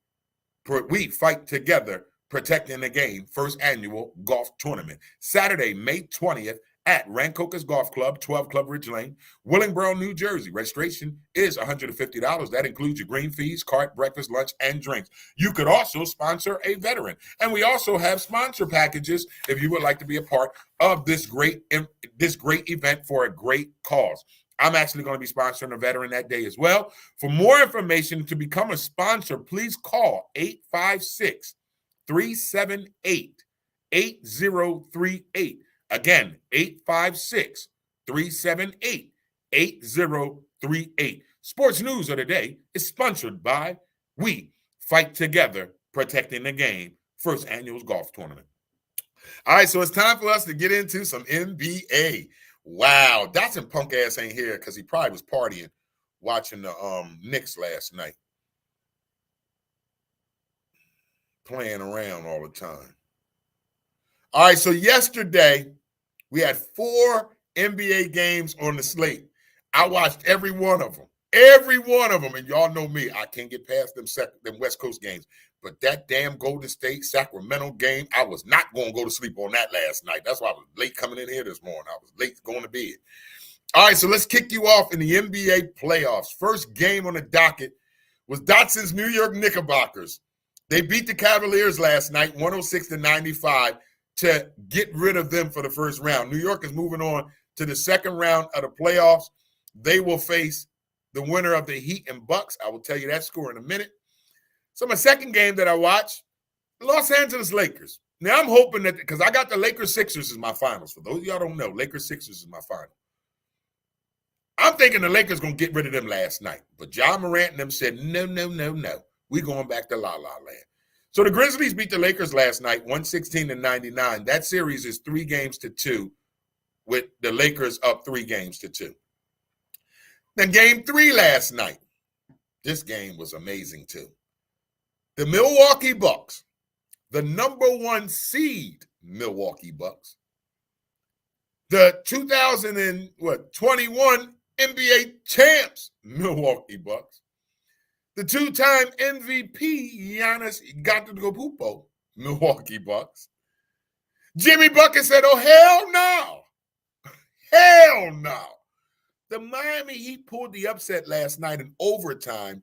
We Fight Together, Protecting the Game, first annual golf tournament, Saturday, May 20th at Rancocas Golf Club, 12 Club Ridge Lane, Willingboro, New Jersey. Registration is $150. That includes your green fees, cart, breakfast, lunch, and drinks. You could also sponsor a veteran. And we also have sponsor packages if you would like to be a part of this great event for a great cause. I'm actually going to be sponsoring a veteran that day as well. For more information to become a sponsor, please call 856-378-8038. Again, 856-378-8038. Sports News of the Day is sponsored by We Fight Together, Protecting the Game, first annual golf tournament. All right, so it's time for us to get into some NBA. Wow, Dotson punk ass ain't here because he probably was partying watching the Knicks last night. Playing around all the time. All right, so yesterday we had 4 NBA games on the slate. I watched every one of them. And y'all know me. I can't get past them West Coast games. But that damn Golden State Sacramento game, I was not going to go to sleep on that last night. That's why I was late coming in here this morning. I was late going to bed. All right, so let's kick you off in the NBA playoffs. First game on the docket was Dotson's New York Knickerbockers. They beat the Cavaliers last night, 106-95. To get rid of them for the first round. New York is moving on to the second round of the playoffs. They will face the winner of the Heat and Bucks. I will tell you that score in a minute. So my second game that I watched, Los Angeles Lakers. Now I'm hoping that, because I got the Lakers-Sixers as my finals. For those of y'all don't know, Lakers-Sixers is my final. I'm thinking the Lakers going to get rid of them last night. But Ja Morant and them said, no. We're going back to La La Land. So the Grizzlies beat the Lakers last night, 116-99. That series is 3-2, with the Lakers up 3-2. Then game 3 last night. This game was amazing too. The Milwaukee Bucks, the number 1 seed Milwaukee Bucks, the 2021 NBA champs Milwaukee Bucks, the 2-time MVP, Giannis Antetokounmpo, Milwaukee Bucks. Jimmy Bucket said, oh, hell no. Hell no. The Miami Heat pulled the upset last night in overtime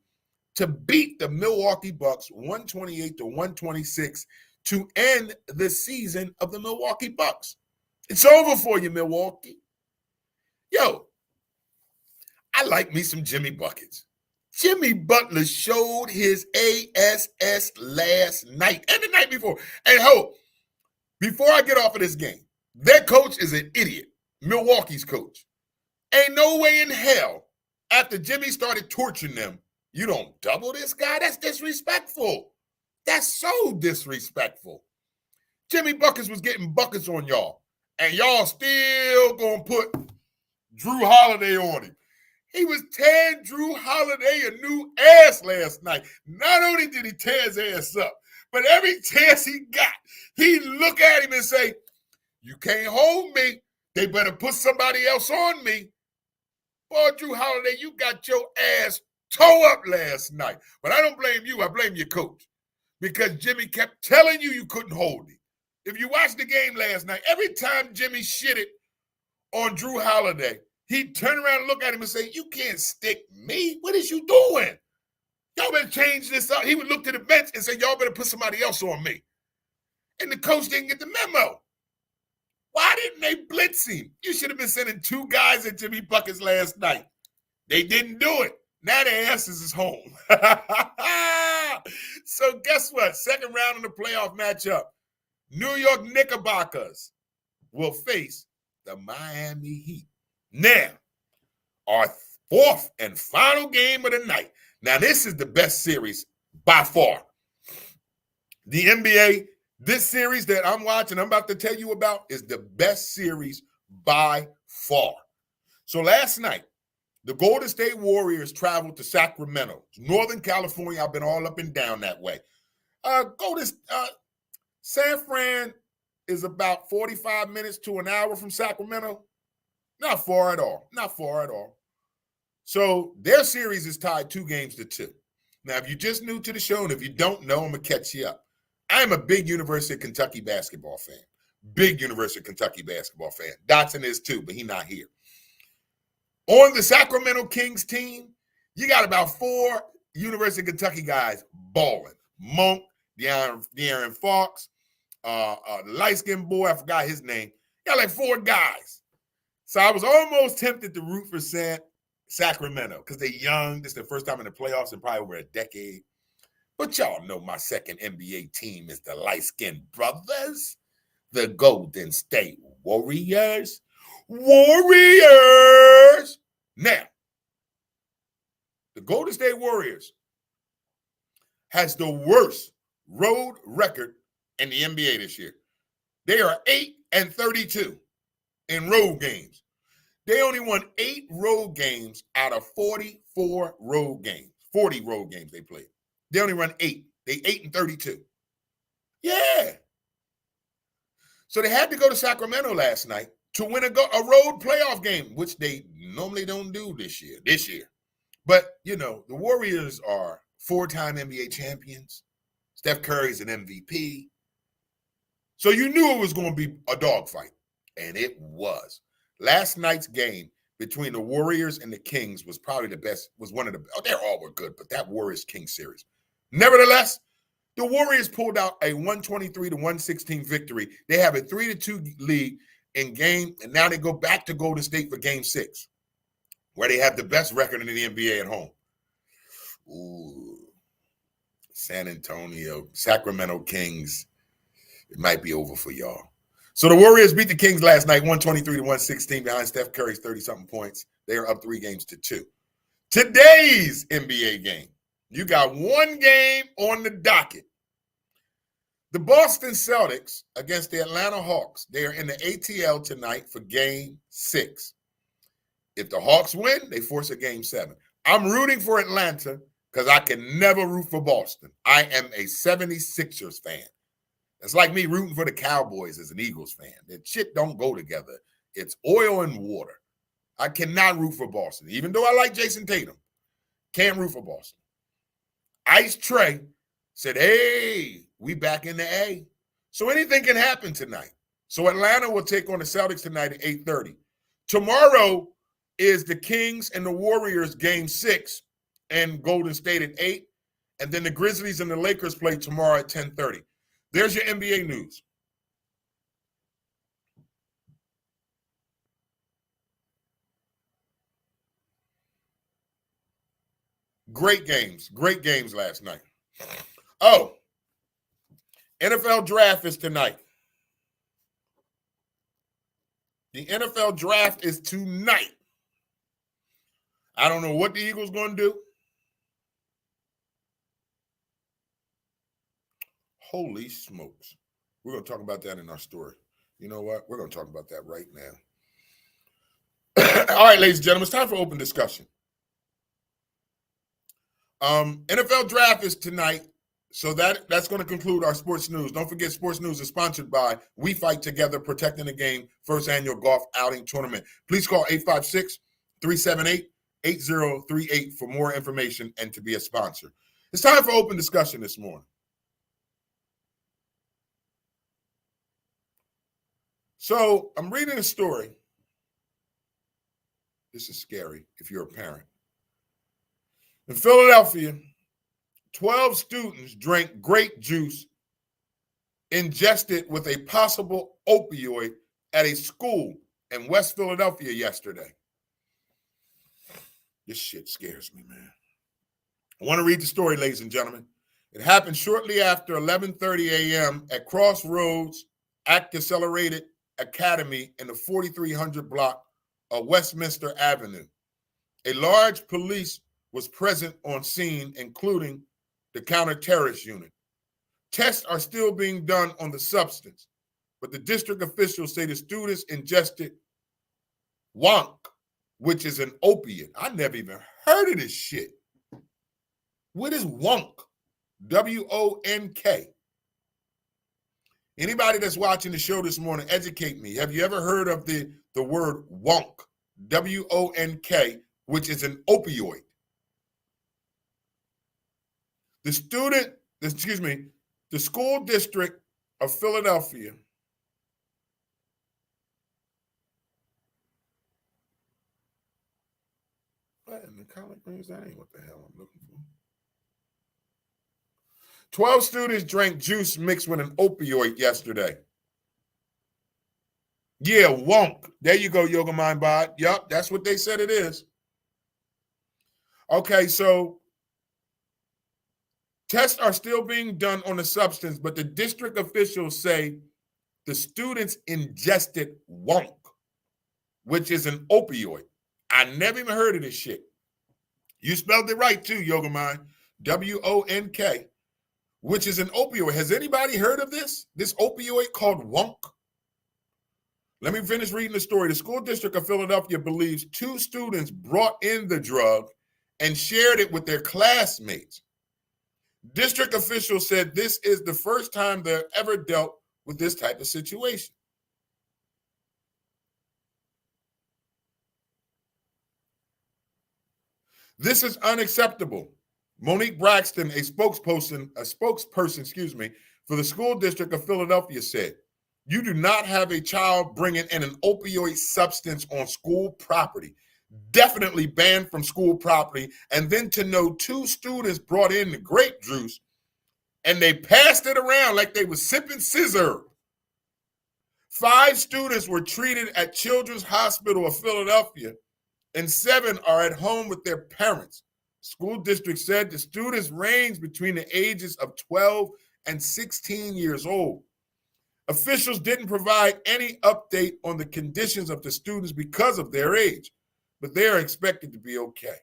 to beat the Milwaukee Bucks 128-126 to end the season of the Milwaukee Bucks. It's over for you, Milwaukee. Yo, I like me some Jimmy Buckets. Jimmy Butler showed his ASS last night and the night before. And before I get off of this game, their coach is an idiot, Milwaukee's coach. Ain't no way in hell, after Jimmy started torching them, you don't double this guy? That's disrespectful. That's so disrespectful. Jimmy Buckets was getting buckets on y'all, and y'all still gonna put Drew Holiday on him. He was tearing Drew Holiday a new ass last night. Not only did he tear his ass up, but every chance he got, he'd look at him and say, you can't hold me. They better put somebody else on me. Boy, Drew Holiday, you got your ass toe up last night. But I don't blame you. I blame your coach. Because Jimmy kept telling you couldn't hold him. If you watched the game last night, every time Jimmy shitted on Drew Holiday, he'd turn around and look at him and say, you can't stick me. What is you doing? Y'all better change this up. He would look to the bench and say, y'all better put somebody else on me. And the coach didn't get the memo. Why didn't they blitz him? You should have been sending 2 guys at Jimmy Buckets last night. They didn't do it. Now their asses is home. So guess what? Second round in the playoff matchup. New York Knickerbockers will face the Miami Heat. Now, our 4th and final game of the night. Now, this is the best series by far. The NBA, this series that I'm watching, I'm about to tell you about, is the best series by far. So last night, the Golden State Warriors traveled to Sacramento, Northern California. I've been all up and down that way. San Fran is about 45 minutes to an hour from Sacramento. Not far at all. Not far at all. So their series is tied 2-2. Now, if you're just new to the show, and if you don't know, I'm going to catch you up. I'm a big University of Kentucky basketball fan. Big University of Kentucky basketball fan. Dotson is too, but he's not here. On the Sacramento Kings team, you got about 4 University of Kentucky guys balling. Monk, De'Aaron Fox, the light-skinned boy, I forgot his name. You got like 4 guys. So I was almost tempted to root for Sacramento because they're young. This is their first time in the playoffs in probably over a decade. But y'all know my second NBA team is the light-skinned brothers, the Golden State Warriors. Warriors! Now, the Golden State Warriors has the worst road record in the NBA this year. They are 8-32 in road games. They only won 8 road games out of 44 road games. 40 road games they played. They only run 8. They 8-32. Yeah. So they had to go to Sacramento last night to win a road playoff game, which they normally don't do this year. But, you know, the Warriors are 4-time NBA champions. Steph Curry's an MVP. So you knew it was going to be a dogfight, and it was. Last night's game between the Warriors and the Kings was probably the best, was one of the, they all were good, but that Warriors-Kings series. Nevertheless, the Warriors pulled out a 123-116 victory. They have a 3-2 lead in game, and now they go back to Golden State for game 6, where they have the best record in the NBA at home. Ooh, San Antonio, Sacramento Kings, it might be over for y'all. So the Warriors beat the Kings last night, 123-116 behind Steph Curry's 30-something points. They are up 3-2. Today's NBA game, you got one game on the docket. The Boston Celtics against the Atlanta Hawks. They are in the ATL tonight for game 6. If the Hawks win, they force a game 7. I'm rooting for Atlanta because I can never root for Boston. I am a 76ers fan. It's like me rooting for the Cowboys as an Eagles fan. That shit don't go together. It's oil and water. I cannot root for Boston. Even though I like Jason Tatum, can't root for Boston. Ice Trey said, hey, we back in the A. So anything can happen tonight. So Atlanta will take on the Celtics tonight at 8:30. Tomorrow is the Kings and the Warriors game 6 and Golden State at 8. And then the Grizzlies and the Lakers play tomorrow at 10:30. There's your NBA news. Great games last night. Oh, NFL draft is tonight. The NFL draft is tonight. I don't know what the Eagles going to do. Holy smokes. We're going to talk about that in our story. You know what? We're going to talk about that right now. All right, ladies and gentlemen, it's time for open discussion. NFL draft is tonight, so that's going to conclude our sports news. Don't forget, sports news is sponsored by We Fight Together, Protecting the Game, first annual golf outing tournament. Please call 856-378-8038 for more information and to be a sponsor. It's time for open discussion this morning. So I'm reading a story. This is scary if you're a parent. In Philadelphia, 12 students drank grape juice ingested with a possible opioid at a school in West Philadelphia yesterday. This shit scares me, man. I want to read the story, ladies and gentlemen. It happened shortly after 11:30 a.m. at Crossroads Accelerated Academy in the 4300 block of Westminster Avenue. A large police was present on scene, including the counter-terrorist unit. Tests are still being done on the substance, but the district officials say the students ingested wonk, which is an opiate. I never even heard of this shit. What is wonk? W-O-N-K. Anybody that's watching the show this morning, educate me. Have you ever heard of the word wonk? W-O-N-K, which is an opioid. The school district of Philadelphia and the collard greens, that ain't what the hell I'm looking for. 12 students drank juice mixed with an opioid yesterday. Yeah, wonk. There you go, Yoga Mind Bod. Yup, that's what they said it is. Okay, so tests are still being done on the substance, but the district officials say the students ingested wonk, which is an opioid. I never even heard of this shit. You spelled it right too, Yoga Mind. W-O-N-K, which is an opioid. Has anybody heard of this? This opioid called wonk? Let me finish reading the story. The school district of Philadelphia believes 2 students brought in the drug and shared it with their classmates. District officials said this is the first time they've ever dealt with this type of situation. This is unacceptable. Monique Braxton, a spokesperson, for the school district of Philadelphia said, you do not have a child bringing in an opioid substance on school property. Definitely banned from school property. And then to know 2 students brought in the grape juice and they passed it around like they were sipping scissor. 5 students were treated at Children's Hospital of Philadelphia and 7 are at home with their parents. School district said the students range between the ages of 12 and 16 years old. Officials didn't provide any update on the conditions of the students because of their age, but they are expected to be okay.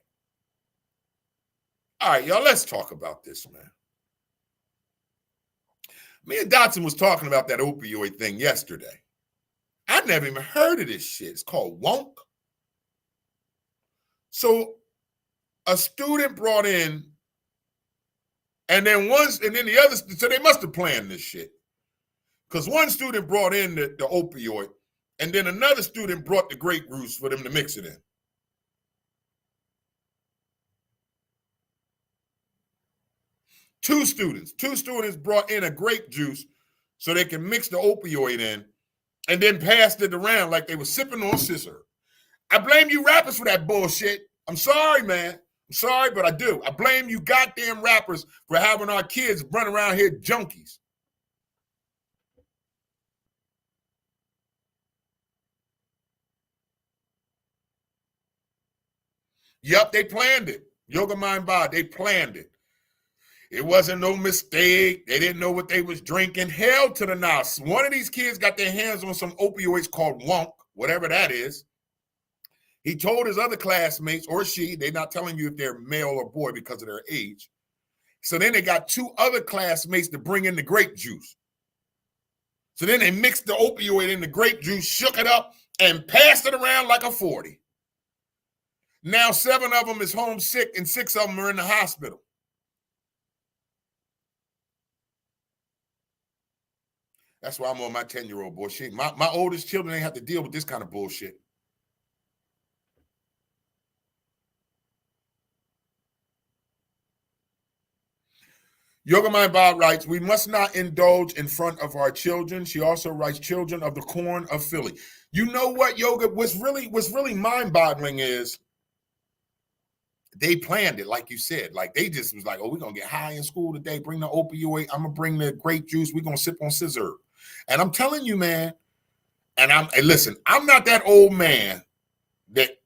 All right, y'all, let's talk about this, man. Me and Dotson was talking about that opioid thing yesterday. I never even heard of this shit. It's called wonk. So a student brought in, and then the other, so they must have planned this shit. Because one student brought in the opioid, and then another student brought the grape juice for them to mix it in. Two students brought in a grape juice so they can mix the opioid in and then passed it around like they were sipping on scissor. I blame you rappers for that bullshit. I'm sorry, man. I'm sorry, but I do. I blame you goddamn rappers for having our kids run around here junkies. Yep, they planned it. Yoga Mind Bod, they planned it. It wasn't no mistake. They didn't know what they was drinking. Hell to the now. One of these kids got their hands on some opioids called wonk, whatever that is. He told his other classmates, or she, they're not telling you if they're male or boy because of their age. So then they got 2 other classmates to bring in the grape juice. So then they mixed the opioid in the grape juice, shook it up, and passed it around like a 40. Now 7 of them is home sick and 6 of them are in the hospital. That's why I'm on my 10-year-old bullshit. My oldest children ain't have to deal with this kind of bullshit. Yoga Mind Bod writes, we must not indulge in front of our children. She also writes, children of the corn of Philly. You know what, Yoga? What's really mind-boggling is they planned it, like you said. Like they just was like, oh, we're going to get high in school today. Bring the opioid. I'm going to bring the grape juice. We're going to sip on scissor. And I'm telling you, man, and listen, I'm not that old man that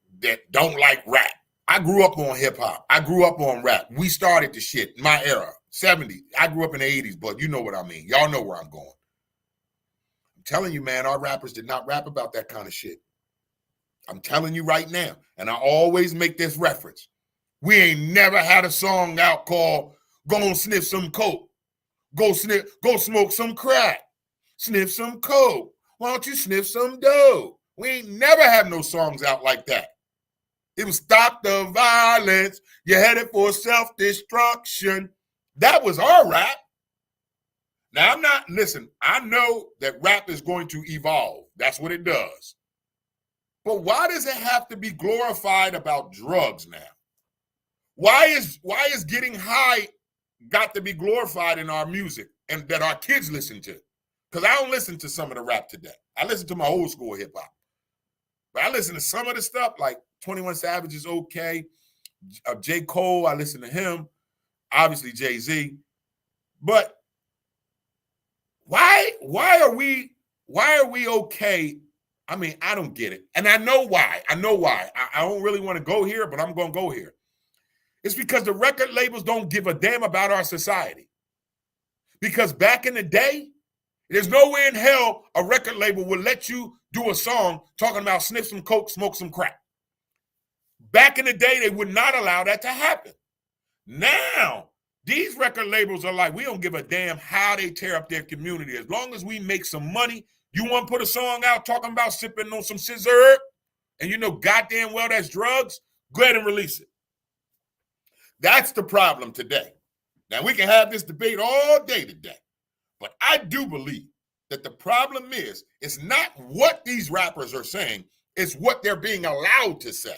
don't like rap. I grew up on hip hop. I grew up on rap. We started the shit in my era, 70s. I grew up in the 80s, but you know what I mean. Y'all know where I'm going. I'm telling you, man, our rappers did not rap about that kind of shit. I'm telling you right now. And I always make this reference. We ain't never had a song out called Gonna Sniff Some Coke. Go smoke some crack. Sniff some coke. Why don't you sniff some dope? We ain't never have no songs out like that. It was stop the violence. You're headed for self-destruction. That was our rap. Now, listen, I know that rap is going to evolve. That's what it does. But why does it have to be glorified about drugs now? Why is getting high got to be glorified in our music and that our kids listen to? Because I don't listen to some of the rap today. I listen to my old school hip hop. But I listen to some of the stuff like 21 Savage is okay. J. Cole, I listen to him. Obviously Jay-Z. But why are we okay? I mean, I don't get it. And I know why. I don't really want to go here, but I'm going to go here. It's because the record labels don't give a damn about our society. Because back in the day, there's no way in hell a record label would let you do a song talking about sniff some coke, smoke some crack. Back in the day, they would not allow that to happen. Now, these record labels are like, we don't give a damn how they tear up their community. As long as we make some money, you want to put a song out talking about sipping on some scissor, and you know goddamn well that's drugs, go ahead and release it. That's the problem today. Now, we can have this debate all day today, but I do believe that the problem is, it's not what these rappers are saying, it's what they're being allowed to say.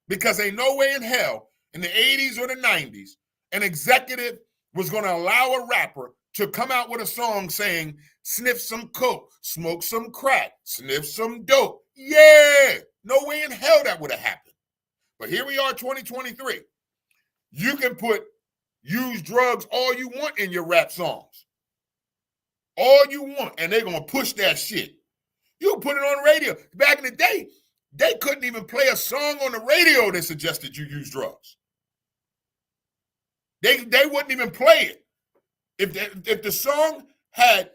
Because ain't no way in hell in the 80s or the 90s, an executive was going to allow a rapper to come out with a song saying, sniff some coke, smoke some crack, sniff some dope. Yeah, no way in hell that would have happened. But here we are, 2023. You can use drugs all you want in your rap songs. All you want, and they're going to push that shit. You put it on the radio. Back in the day, they couldn't even play a song on the radio that suggested you use drugs. They wouldn't even play it. If the song had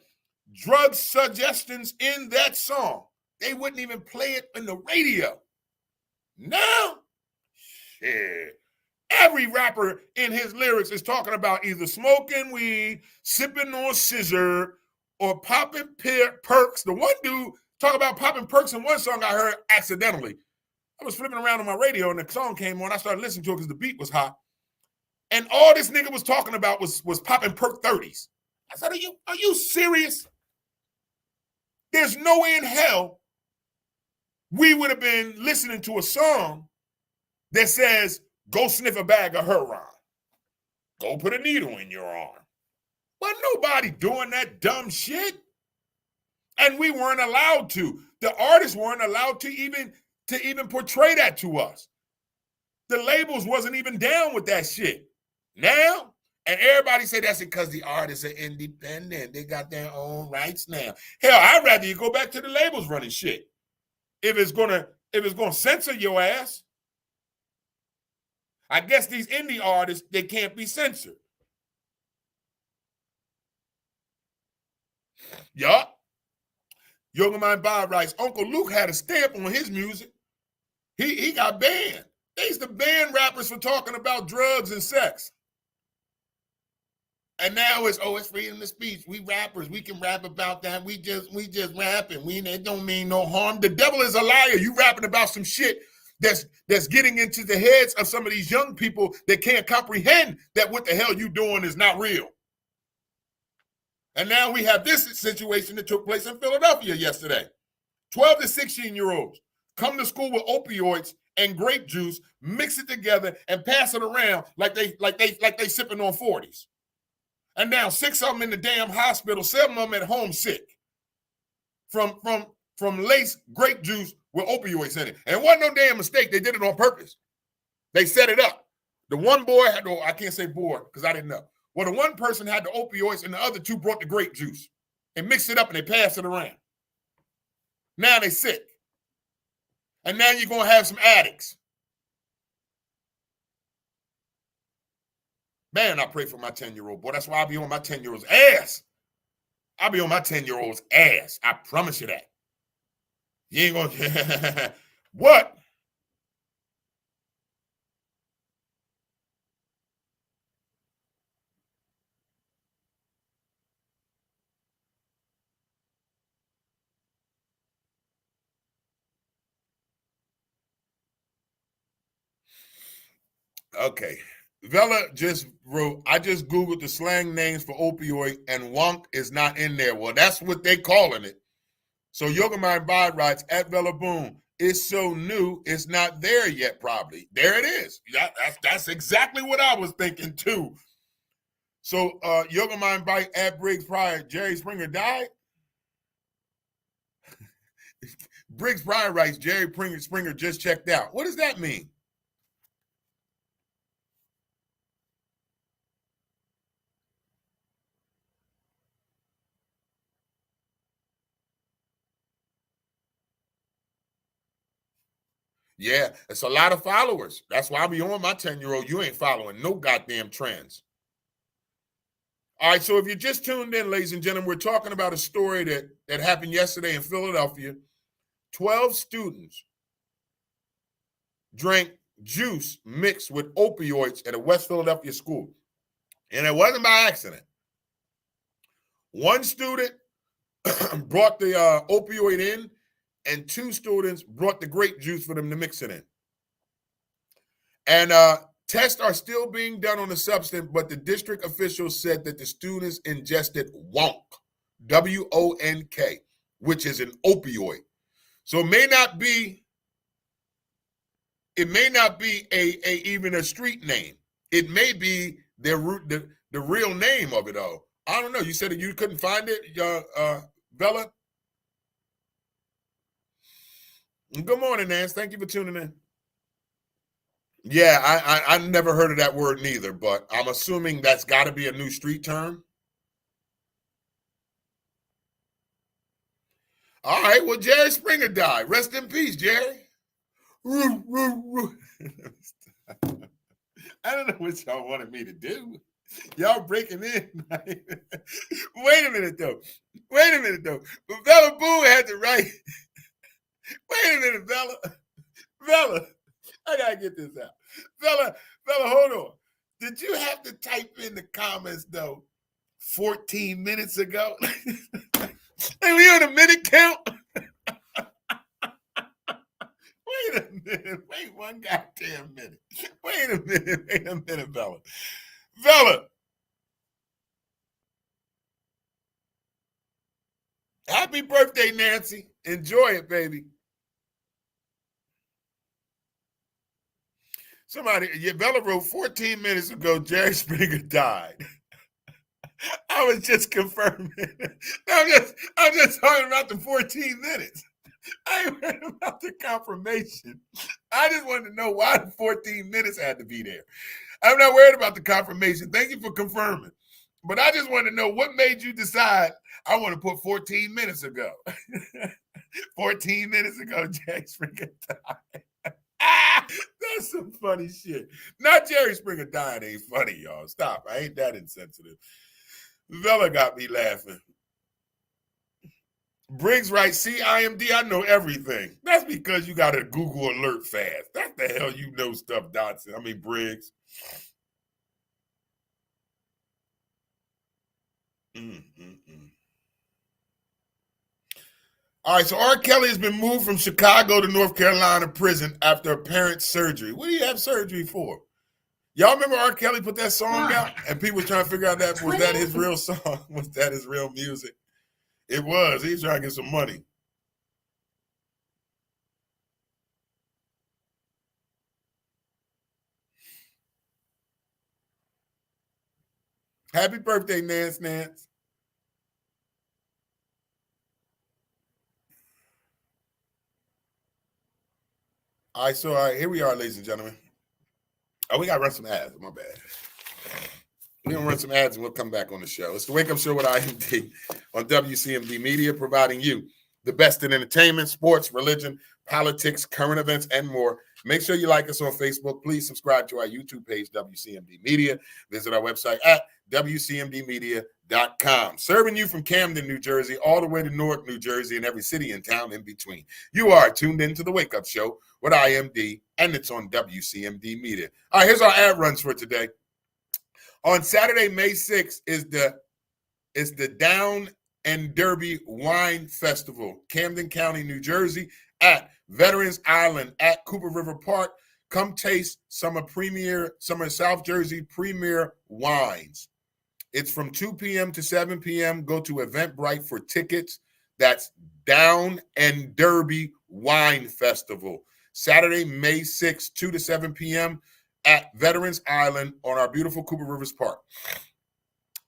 drug suggestions in that song, they wouldn't even play it in the radio. Now, shit. Every rapper in his lyrics is talking about either smoking weed, sipping on scissor, or popping perks. The one dude talk about popping perks in one song I heard accidentally. I was flipping around on my radio and the song came on. I started listening to it because the beat was hot. And all this nigga was talking about was popping perk 30s. I said, are you serious? There's no way in hell we would have been listening to a song that says, go sniff a bag of heroin. Go put a needle in your arm. Wasn't nobody doing that dumb shit. And we weren't allowed to. The artists weren't allowed to even portray that to us. The labels wasn't even down with that shit. Now, and everybody say that's because the artists are independent. They got their own rights now. Hell, I'd rather you go back to the labels running shit. If it's gonna censor your ass. I guess these indie artists, they can't be censored. Yup. Yoga Mind Bob writes, Uncle Luke had a stamp on his music. He got banned. They used to ban rappers for talking about drugs and sex. And now it's freedom of speech. We rappers, we can rap about that. We just rapping. It don't mean no harm. The devil is a liar. You rapping about some shit that's getting into the heads of some of these young people that can't comprehend that what the hell you doing is not real. And now we have this situation that took place in Philadelphia yesterday. 12 to 16-year-olds come to school with opioids and grape juice, mix it together, and pass it around like they sipping on 40s. And now 6 of them in the damn hospital, 7 of them at home sick from laced grape juice with opioids in it. And it wasn't no damn mistake. They did it on purpose. They set it up. The one boy had I can't say boy because I didn't know. Well, the one person had the opioids and the other 2 brought the grape juice and mixed it up and they passed it around. Now they sick. And now you're going to have some addicts. Man, I pray for my 10-year-old boy. That's why I be on my 10-year-old's ass. I be on my 10-year-old's ass. I promise you that. You ain't going to. What? Okay. Vela just wrote, I just Googled the slang names for opioid and wonk is not in there. Well, that's what they calling it. So Yoga Mind Bod writes, at Vela Boom, it's so new, it's not there yet probably. There it is. That's exactly what I was thinking too. So Yoga Mind Bite at Briggs Pryor, Jerry Springer died? Briggs Pryor writes, Jerry Springer just checked out. What does that mean? Yeah, it's a lot of followers. That's why I be on my 10-year-old. You ain't following no goddamn trends. All right, so if you just tuned in, ladies and gentlemen, we're talking about a story that happened yesterday in Philadelphia. 12 students drank juice mixed with opioids at a West Philadelphia school. And it wasn't by accident. One student brought the opioid in, and 2 students brought the grape juice for them to mix it in. And tests are still being done on the substance, but the district officials said that the students ingested wonk, W-O-N-K, which is an opioid. So it may not be even a street name. It may be the real name of it all. I don't know. You said that you couldn't find it, Vela? Good morning, Nance. Thank you for tuning in. Yeah, I never heard of that word neither, but I'm assuming that's got to be a new street term. All right, well, Jerry Springer died. Rest in peace, Jerry. I don't know what y'all wanted me to do. Y'all breaking in. Wait a minute, though. But Vela Boom had to write. Wait a minute, Vela. I got to get this out. Vela, hold on. Did you have to type in the comments, though, 14 minutes ago? Hey, we on a minute count? Wait a minute. Wait one goddamn minute. Wait a minute, Vela. Vela. Happy birthday, Nancy. Enjoy it, baby. Vela wrote 14 minutes ago, Jerry Springer died. I was just confirming. I'm just talking about the 14 minutes. I ain't worried about the confirmation. I just wanted to know why the 14 minutes had to be there. I'm not worried about the confirmation. Thank you for confirming. But I just wanted to know what made you decide I want to put 14 minutes ago. 14 minutes ago, Jerry Springer died. That's some funny shit. Not Jerry Springer dying ain't funny, y'all. Stop. I ain't that insensitive. Vela got me laughing. Briggs writes, see, IMD, I know everything. That's because you got a Google alert fast. That's the hell you know stuff, Dotson. I mean, Briggs. All right, so R. Kelly has been moved from Chicago to North Carolina prison after apparent surgery. What do you have surgery for? Y'all remember R. Kelly put that song out and people were trying to figure out was that his real song? Was that his real music? It was. He was trying to get some money. Happy birthday, Nance. All right, so here we are, ladies and gentlemen. Oh, we got to run some ads. My bad. We're going to run some ads and we'll come back on the show. It's the Wake Up Show with IMD on WCMD Media, providing you the best in entertainment, sports, religion, politics, current events, and more. Make sure you like us on Facebook. Please subscribe to our YouTube page, WCMD Media. Visit our website at WCMDmedia.com. Serving you from Camden, New Jersey, all the way to Newark, New Jersey, and every city and town in between. You are tuned into the Wake Up Show with IMD, and it's on WCMD Media. All right, here's our ad runs for today. On Saturday, May 6th, is the Down and Derby Wine Festival, Camden County, New Jersey, at Veterans Island at Cooper River Park. come taste some of South Jersey premier wines. It's from 2 p.m. to 7 p.m. Go to Eventbrite for tickets. That's Down and Derby Wine Festival. Saturday, May 6th, 2 to 7 p.m. at Veterans Island on our beautiful Cooper Rivers Park.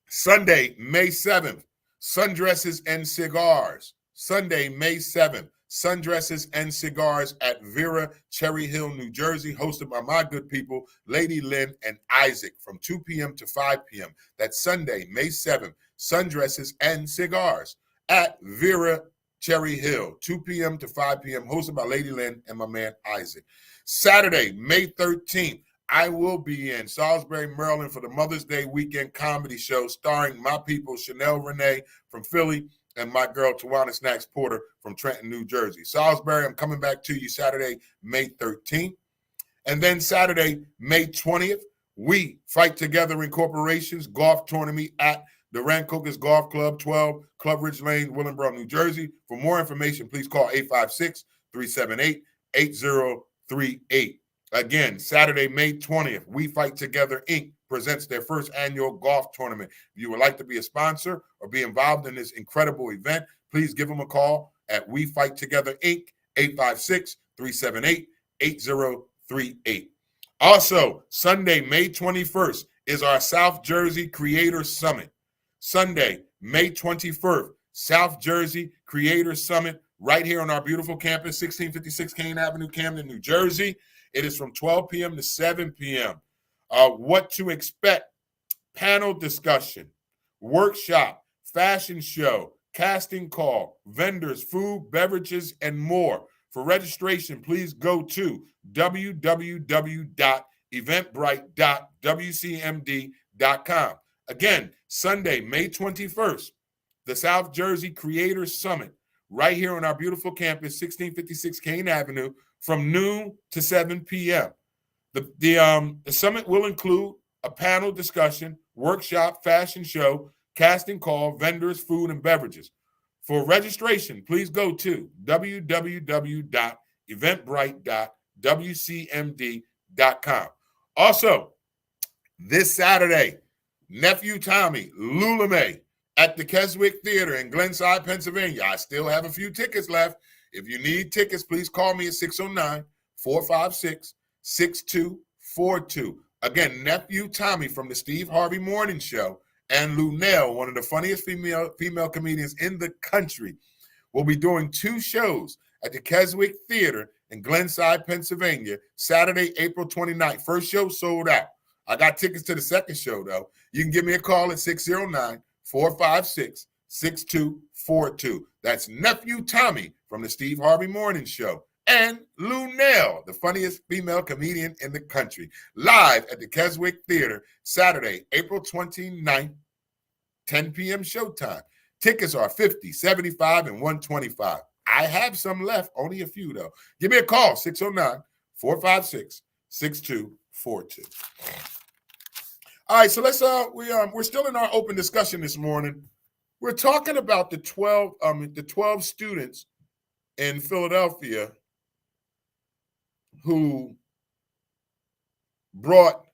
Sunday, May 7th, Sundresses and Cigars. Sunday, May 7th, Sundresses and Cigars at Vera Cherry Hill, New Jersey, hosted by my good people, Lady Lynn and Isaac, from 2 p.m. to 5 p.m. That's Sunday, May 7th, Sundresses and Cigars at Vera Cherry Hill, 2 p.m. to 5 p.m., hosted by Lady Lynn and my man Isaac. Saturday, May 13th, I will be in Salisbury, Maryland for the Mother's Day weekend comedy show starring my people, Chanel Renee from Philly and my girl, Tawana Snacks Porter from Trenton, New Jersey. Salisbury, I'm coming back to you Saturday, May 13th. And then Saturday, May 20th, We Fight Together Incorporation's golf tournament at the Rancocas Golf Club, 12 Club Ridge Lane, Willingboro, New Jersey. For more information, please call 856-378-8038. Again, Saturday, May 20th, We Fight Together, Inc. presents their first annual golf tournament. If you would like to be a sponsor or be involved in this incredible event, please give them a call at We Fight Together, Inc., 856-378-8038. Also, Sunday, May 21st, is our South Jersey Creator Summit. Sunday, May 21st, South Jersey Creator Summit, right here on our beautiful campus, 1656 Kane Avenue, Camden, New Jersey. It is from 12 p.m. to 7 p.m. What to expect: panel discussion, workshop, fashion show, casting call, vendors, food, beverages, and more. For registration, please go to www.eventbrite.wcmd.com. Again, Sunday, May 21st, the South Jersey Creators Summit, right here on our beautiful campus, 1656 Kane Avenue, from noon to 7 p.m. The summit will include a panel discussion, workshop, fashion show, casting call, vendors, food, and beverages. For registration, please go to www.eventbrite.wcmd.com. Also, this Saturday, Nephew Tommy, Lulame, at the Keswick Theater in Glenside, Pennsylvania. I still have a few tickets left. If you need tickets, please call me at 609-456-6242. Again, Nephew Tommy from the Steve Harvey Morning Show and Lunell, one of the funniest female comedians in the country, will be doing two shows at the Keswick Theater in Glenside, Pennsylvania, Saturday, April 29th. First show sold out. I got tickets to the second show, though. You can give me a call at 609-456-6242. That's Nephew Tommy from the Steve Harvey Morning Show and Lunell, the funniest female comedian in the country, live at the Keswick Theater, Saturday, April 29th, 10 p.m. showtime. Tickets are $50, $75, and $125. I have some left, only a few, though. Give me a call, 609-456-6242. All right, so let's we're still in our open discussion this morning. We're talking about the 12 students in Philadelphia who brought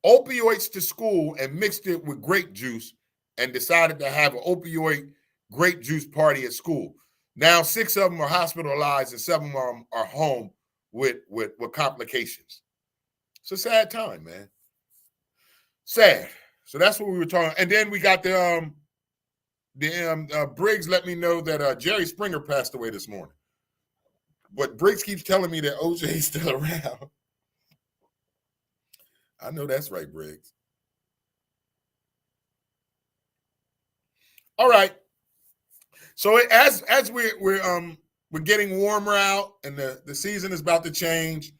opioids to school and mixed it with grape juice and decided to have an opioid grape juice party at school. Now 6 of them are hospitalized and 7 of them are home with complications. It's a sad time, man. Sad. So that's what we were talking. And then we got the Briggs let me know that Jerry Springer passed away this morning. But Briggs keeps telling me that OJ is still around. I know that's right, Briggs. All right. So as we're getting warmer out and the season is about to change,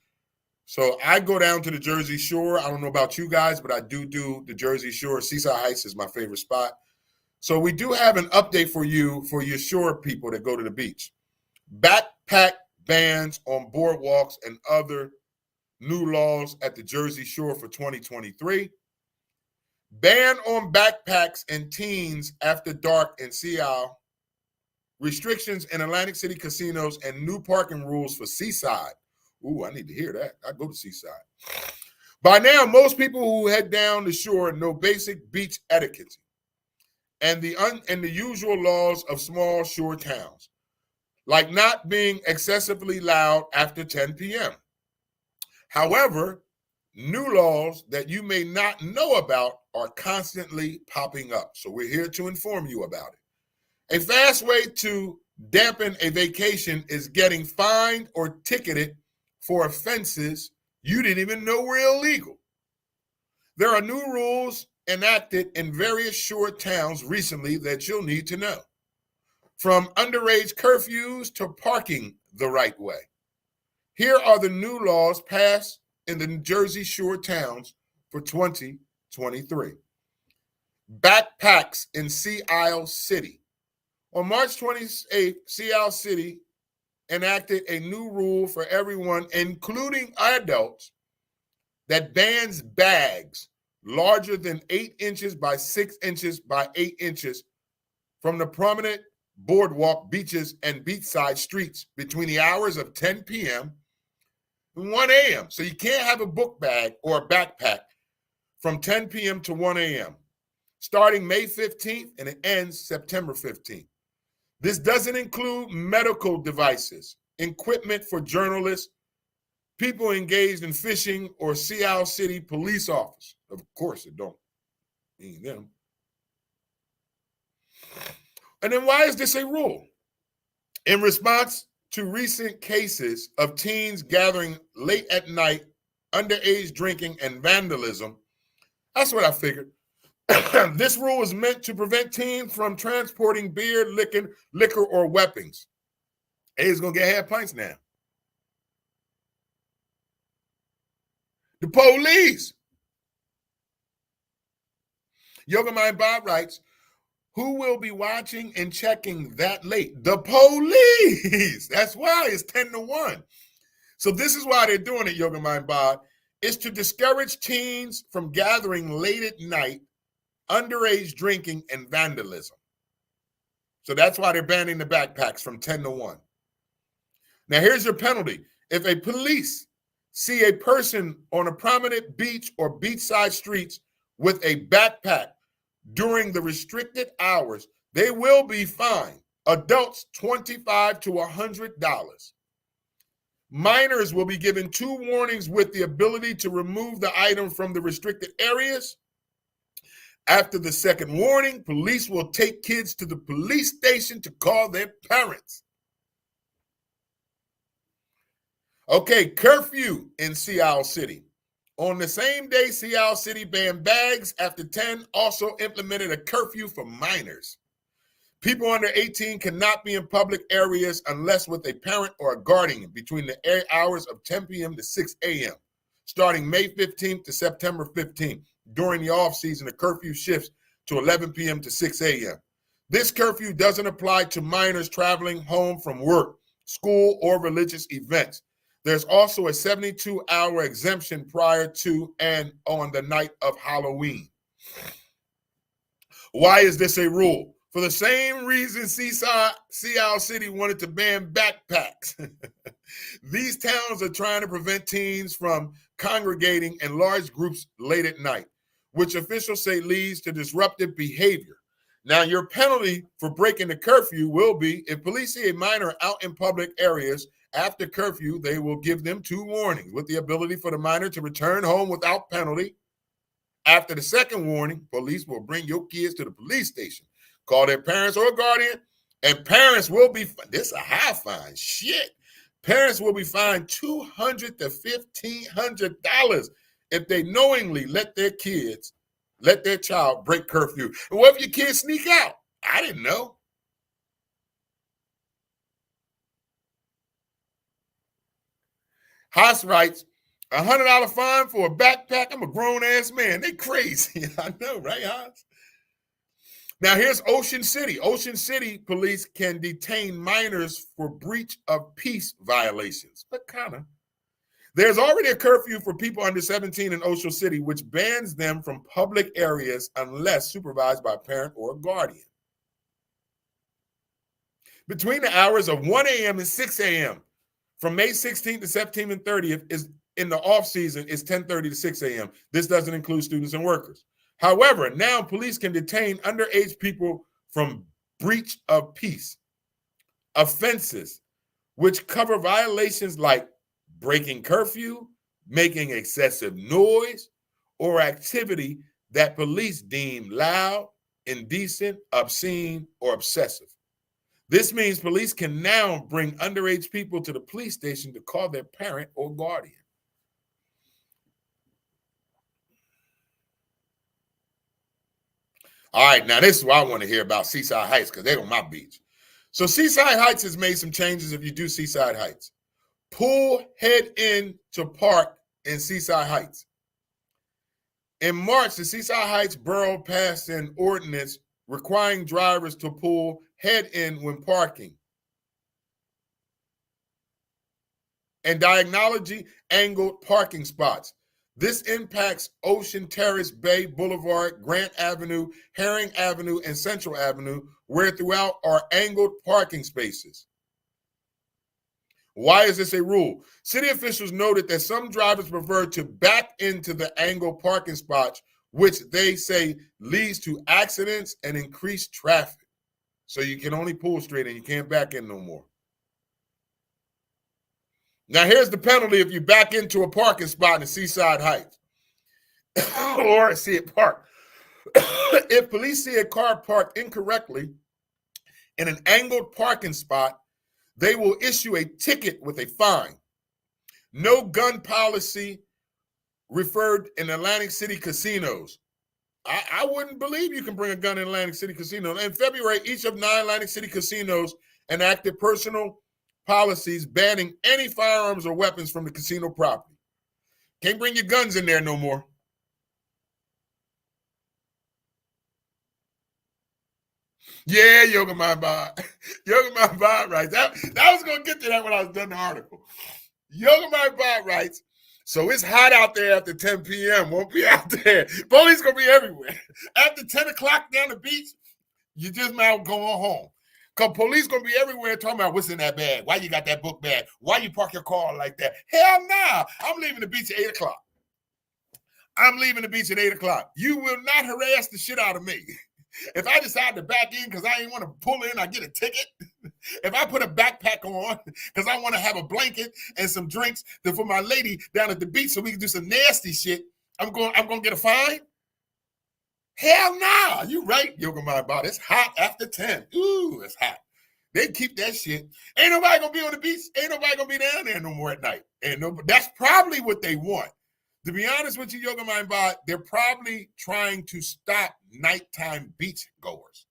so I go down to the Jersey Shore. I don't know about you guys, but I do the Jersey Shore. Seaside Heights is my favorite spot. So we do have an update for you, for your shore people that go to the beach. Backpack bans on boardwalks and other new laws at the Jersey Shore for 2023. Ban on backpacks and teens after dark in Seattle. Restrictions in Atlantic City casinos and new parking rules for Seaside Ooh, I need to hear that. I go to Seaside. By now, most people who head down the shore know basic beach etiquette and the usual laws of small shore towns, like not being excessively loud after 10 p.m. However, new laws that you may not know about are constantly popping up. So we're here to inform you about it. A fast way to dampen a vacation is getting fined or ticketed for offenses you didn't even know were illegal. There are new rules enacted in various shore towns recently that you'll need to know, from underage curfews to parking the right way. Here are the new laws passed in the New Jersey shore towns for 2023. Backpacks in Sea Isle City. On March 28th, Sea Isle City enacted a new rule for everyone, including adults, that bans bags larger than 8 inches by 6 inches by 8 inches from the prominent boardwalk, beaches, and beachside streets between the hours of 10 p.m. and 1 a.m. So you can't have a book bag or a backpack from 10 p.m. to 1 a.m., starting May 15th and it ends September 15th. This doesn't include medical devices, equipment for journalists, people engaged in fishing, or Sea Isle City police officers. Of course, it don't mean them. And then why is this a rule? In response to recent cases of teens gathering late at night, underage drinking, and vandalism, that's what I figured. This rule is meant to prevent teens from transporting beer, liquor, or weapons. Hey, it's going to get half pints now. The police. Yoga Mind Bob writes, who will be watching and checking that late? The police. That's why it's 10 to 1. So this is why they're doing it, Yoga Mind Bob. It's to discourage teens from gathering late at night, underage drinking, and vandalism. So that's why they're banning the backpacks from 10 to 1. Now, here's your penalty. If a police see a person on a prominent beach or beachside streets with a backpack during the restricted hours, they will be fined. Adults, $25 to $100. Minors will be given 2 warnings with the ability to remove the item from the restricted areas. After the second warning, police will take kids to the police station to call their parents. Okay, curfew in Sea Isle City. On the same day, Sea Isle City banned bags after 10, also implemented a curfew for minors. People under 18 cannot be in public areas unless with a parent or a guardian between the hours of 10 p.m. to 6 a.m., starting May 15th to September 15th. During the off-season, the curfew shifts to 11 p.m. to 6 a.m. This curfew doesn't apply to minors traveling home from work, school, or religious events. There's also a 72-hour exemption prior to and on the night of Halloween. Why is this a rule? For the same reason Sea Isle City wanted to ban backpacks. These towns are trying to prevent teens from congregating in large groups late at night, which officials say leads to disruptive behavior. Now, your penalty for breaking the curfew will be, if police see a minor out in public areas after curfew, they will give them 2 warnings with the ability for the minor to return home without penalty. After the second warning, police will bring your kids to the police station, call their parents or guardian, and parents will be, this is a high fine, shit. Parents will be fined $200 to $1,500 if they knowingly let their child break curfew. And what if your kids sneak out? I didn't know. Haas writes, $100 fine for a backpack? I'm a grown-ass man. They crazy. I know, right, Haas? Now, here's Ocean City. Ocean City police can detain minors for breach of peace violations. But kind of. There's already a curfew for people under 17 in Ocean City, which bans them from public areas unless supervised by a parent or a guardian. Between the hours of 1 a.m. and 6 a.m., From May 16th to 17th and 30th is in the off season is 10:30 to 6 a.m. This doesn't include students and workers. However, now police can detain underage people from breach of peace offenses, which cover violations like breaking curfew, making excessive noise, or activity that police deem loud, indecent, obscene, or obsessive. This means police can now bring underage people to the police station to call their parent or guardian. All right, now this is what I want to hear about Seaside Heights because they're on my beach. So Seaside Heights has made some changes if you do Seaside Heights. Pull head in to park in Seaside Heights. In March, the Seaside Heights Borough passed an ordinance requiring drivers to pull head in when parking. And diagonally angled parking spots. This impacts Ocean Terrace, Bay Boulevard, Grant Avenue, Herring Avenue, and Central Avenue, where throughout are angled parking spaces. Why is this a rule? City officials noted that some drivers prefer to back into the angled parking spots, which they say leads to accidents and increased traffic. So you can only pull straight and you can't back in no more. Now, here's the penalty if you back into a parking spot in Seaside Heights or see it parked. If police see a car parked incorrectly in an angled parking spot, they will issue a ticket with a fine. No gun policy referred in Atlantic City casinos. I wouldn't believe you can bring a gun in Atlantic City casinos. In February, each of 9 Atlantic City casinos enacted personal policies banning any firearms or weapons from the casino property. Can't bring your guns in there no more. Yeah, Yoga My Bod. Yoga My Bod writes. That was going to get to that when I was done the article. Yoga My Bod writes, so it's hot out there after 10 p.m. Won't be out there. Police going to be everywhere. After 10 o'clock down the beach, you just now going home. Because police going to be everywhere talking about what's in that bag. Why you got that book bag? Why you park your car like that? Hell nah. I'm leaving the beach at 8 o'clock. I'm leaving the beach at 8 o'clock. You will not harass the shit out of me. If I decide to back in because I ain't want to pull in, I get a ticket. If I put a backpack on because I want to have a blanket and some drinks for my lady down at the beach so we can do some nasty shit, I'm going to get a fine? Hell nah. You right, Yoga My Bod. It's hot after 10. Ooh, it's hot. They keep that shit. Ain't nobody going to be on the beach. Ain't nobody going to be down there no more at night. That's probably what they want. To be honest with you, Yoga My Bod, they're probably trying to stop nighttime beach goers.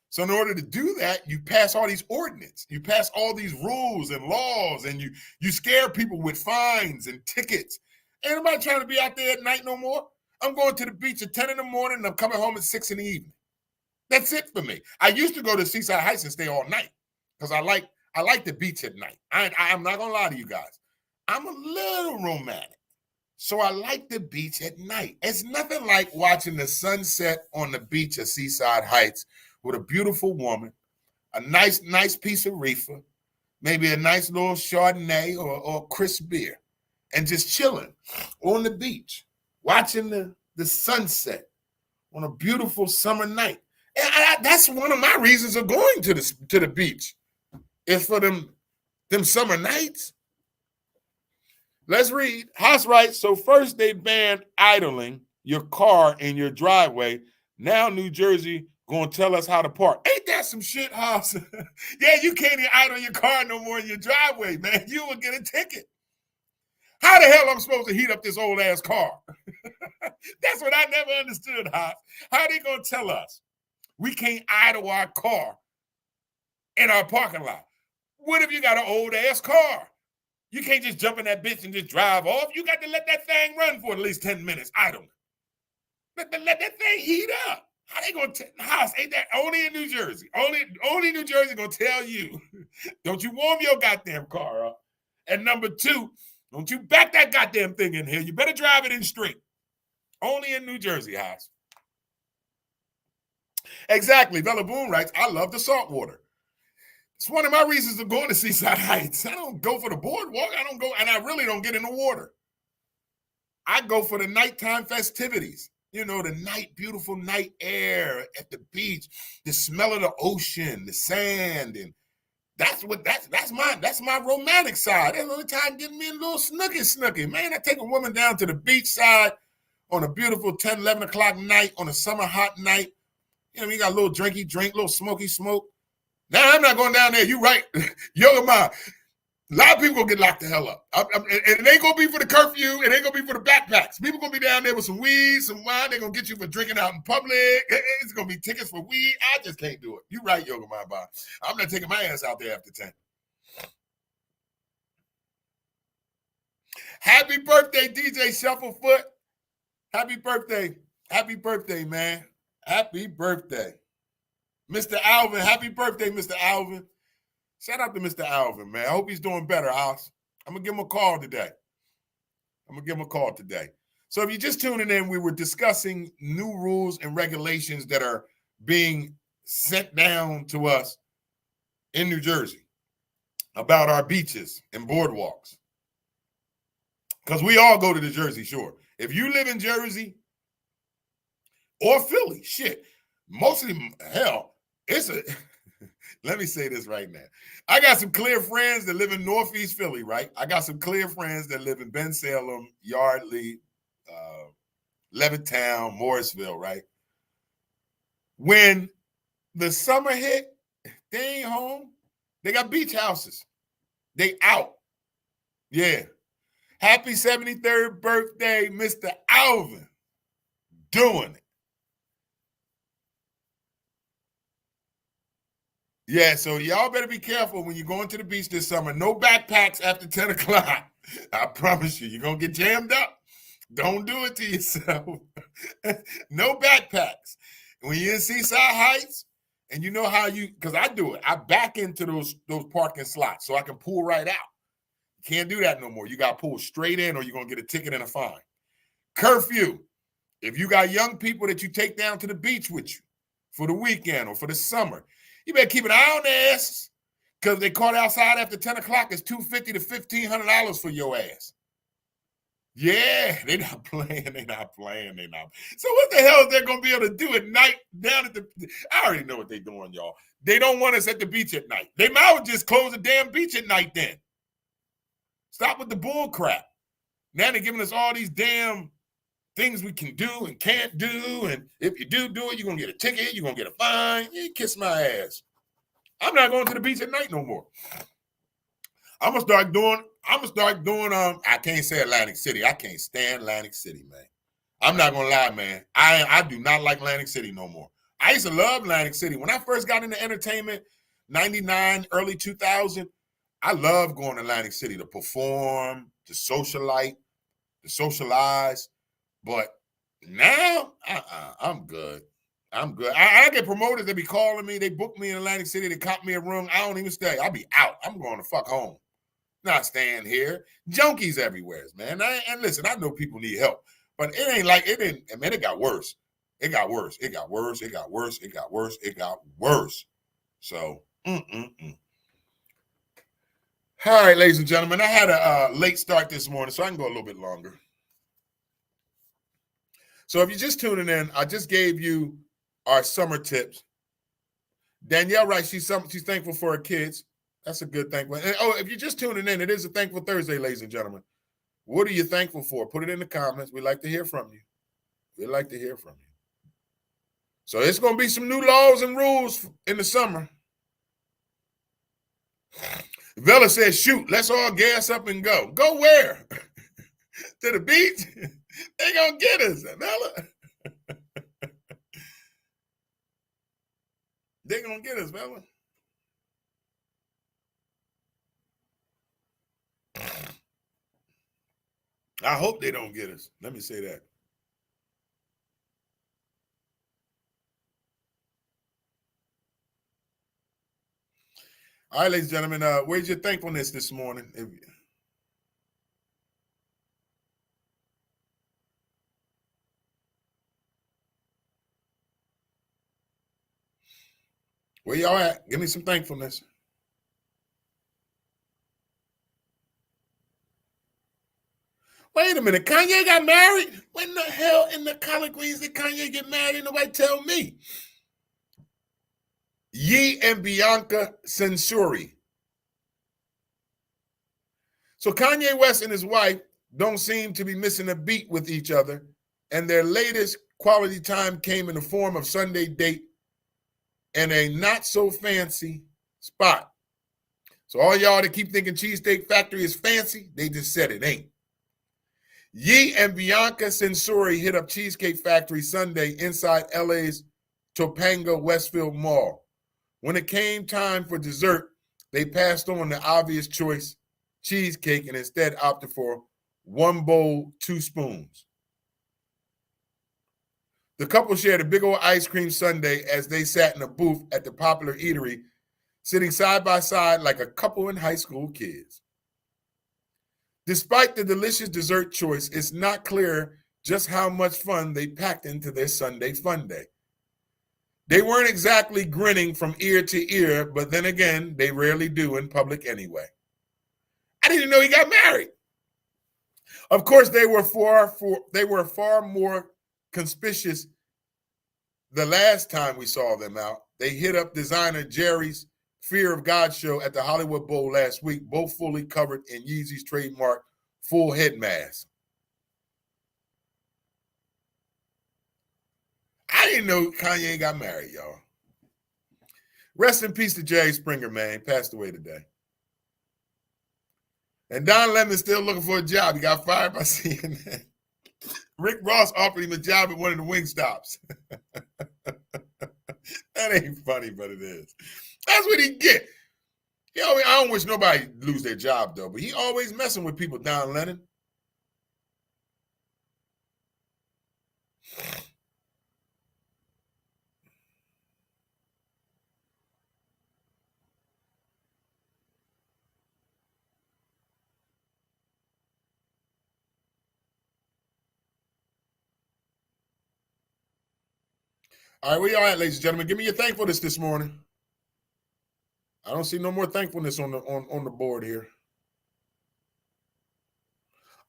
So in order to do that, you pass all these ordinances. You pass all these rules and laws, and you scare people with fines and tickets. Ain't nobody trying to be out there at night no more. I'm going to the beach at 10 in the morning, and I'm coming home at 6 in the evening. That's it for me. I used to go to Seaside Heights and stay all night because I like the beach at night. I'm not going to lie to you guys. I'm a little romantic. So I like the beach at night. It's nothing like watching the sunset on the beach of Seaside Heights with a beautiful woman, a nice piece of reefer, maybe a nice little Chardonnay or crisp beer, and just chilling on the beach, watching the sunset on a beautiful summer night. And that's one of my reasons of going to the beach, is for them summer nights. Let's read. Haas writes, so first they banned idling your car in your driveway. Now New Jersey going to tell us how to park. Ain't that some shit, Haas? Yeah, you can't even idle your car no more in your driveway, man. You will get a ticket. How the hell am I supposed to heat up this old ass car? That's what I never understood, Haas. How are they going to tell us we can't idle our car in our parking lot? What if you got an old ass car? You can't just jump in that bitch and just drive off. You got to let that thing run for at least 10 minutes idle. Let that thing heat up. How they gonna House? Ain't that only in New Jersey? Only New Jersey gonna tell you. Don't you warm your goddamn car up. And number 2, don't you back that goddamn thing in here. You better drive it in straight. Only in New Jersey, House. Exactly. Bella Boone writes, I love the salt water. It's one of my reasons of going to Seaside Heights. I don't go for the boardwalk. I don't go, and I really don't get in the water. I go for the nighttime festivities. You know, the beautiful night air at the beach, the smell of the ocean, the sand, and that's my romantic side. That's the only time getting me a little snooky. Man, I take a woman down to the beach side on a beautiful 10, 11 o'clock night, on a summer hot night. You know, you got a little drinky drink, little smoky smoke. Now, I'm not going down there. You're right. Yoga Ma. A lot of people going to get locked the hell up. And it ain't going to be for the curfew. It ain't going to be for the backpacks. People going to be down there with some weed, some wine. They're going to get you for drinking out in public. It's going to be tickets for weed. I just can't do it. You're right, Yoga Ma. I'm not taking my ass out there after 10. Happy birthday, DJ Shufflefoot. Happy birthday. Happy birthday, man. Happy birthday. Mr. Alvin, happy birthday, Mr. Alvin. Shout out to Mr. Alvin, man. I hope he's doing better, House. I'm going to give him a call today. So if you're just tuning in, we were discussing new rules and regulations that are being sent down to us in New Jersey about our beaches and boardwalks. Because we all go to the Jersey Shore. If you live in Jersey or Philly, shit, mostly, hell, let me say this right now. I got some clear friends that live in Northeast Philly, right? I got some clear friends that live in Bensalem, Yardley, Levittown, Morrisville, right? When the summer hit, they ain't home. They got beach houses. They out. Yeah. Happy 73rd birthday, Mr. Alvin. Doing it. Yeah, so y'all better be careful when you're going to the beach this summer. No backpacks after 10 o'clock. I promise you, you're going to get jammed up. Don't do it to yourself. No backpacks. When you're in Seaside Heights, and you know how because I do it. I back into those parking slots so I can pull right out. You can't do that no more. You got to pull straight in or you're going to get a ticket and a fine. Curfew. If you got young people that you take down to the beach with you for the weekend or for the summer, you better keep an eye on their asses because they caught outside after 10 o'clock. It's $250 to $1,500 for your ass. Yeah, they not playing. So what the hell is they going to be able to do at night down at the – I already know what they're doing, y'all. They don't want us at the beach at night. They might well just close the damn beach at night then. Stop with the bull crap. Now they're giving us all these damn things we can do and can't do, and if you do it, you're going to get a ticket, you're going to get a fine. You kiss my ass. I'm not going to the beach at night no more. I'm going to start doing, I can't say Atlantic City. I can't stand Atlantic City, man. I'm not going to lie, man. I do not like Atlantic City no more. I used to love Atlantic City. When I first got into entertainment, 99, early 2000, I loved going to Atlantic City to perform, to socialize. But now, I'm good. I get promoters. They be calling me. They book me in Atlantic City. They cop me a room. I don't even stay. I'll be out. I'm going to fuck home. Not staying here. Junkies everywhere, man. And listen, I know people need help. But it ain't like, man, it got worse. It got worse. So, All right, ladies and gentlemen, I had a late start this morning, so I can go a little bit longer. So if you're just tuning in, I just gave you our summer tips. Danielle writes she's thankful for her kids. That's a good thing. And, if you're just tuning in, it is a Thankful Thursday, ladies and gentlemen. What are you thankful for? Put it in the comments. We'd like to hear from you. So it's going to be some new laws and rules in the summer. Vela says, shoot, let's all gas up and go. Go where? To the beach? They gonna get us, Vela. They gonna get us, Vela. I hope they don't get us. Let me say that. All right, ladies and gentlemen, where's your thankfulness this morning? Where y'all at? Give me some thankfulness. Wait a minute, Kanye got married? When the hell in the collard greens did Kanye get married? Nobody tell me. Ye and Bianca Censori. So Kanye West and his wife don't seem to be missing a beat with each other, and their latest quality time came in the form of Sunday date in a not-so-fancy spot. So all y'all that keep thinking Cheesesteak Factory is fancy, they just said it ain't. Ye and Bianca Censori hit up Cheesecake Factory Sunday inside LA's Topanga Westfield Mall. When it came time for dessert, they passed on the obvious choice, cheesecake, and instead opted for 1 bowl, 2 spoons. The couple shared a big old ice cream sundae as they sat in a booth at the popular eatery, sitting side by side like a couple in high school kids. Despite the delicious dessert choice, it's not clear just how much fun they packed into their Sunday fun day. They weren't exactly grinning from ear to ear, but then again, they rarely do in public anyway. I didn't know he got married. Of course, they were far more conspicuous the last time we saw them out. They hit up designer Jerry's Fear of God show at the Hollywood Bowl last week, both fully covered in Yeezy's trademark full head mask. I didn't know Kanye got married, y'all. Rest in peace to Jerry Springer, man. He passed away today. And Don Lemon's still looking for a job. He got fired by CNN. Rick Ross offered him a job at one of the Wingstops. That ain't funny, but it is. That's what he get. I don't wish nobody lose their job, though, but he always messing with people, Don Lennon. All right, where y'all at, ladies and gentlemen? Give me your thankfulness this morning. I don't see no more thankfulness on the board here.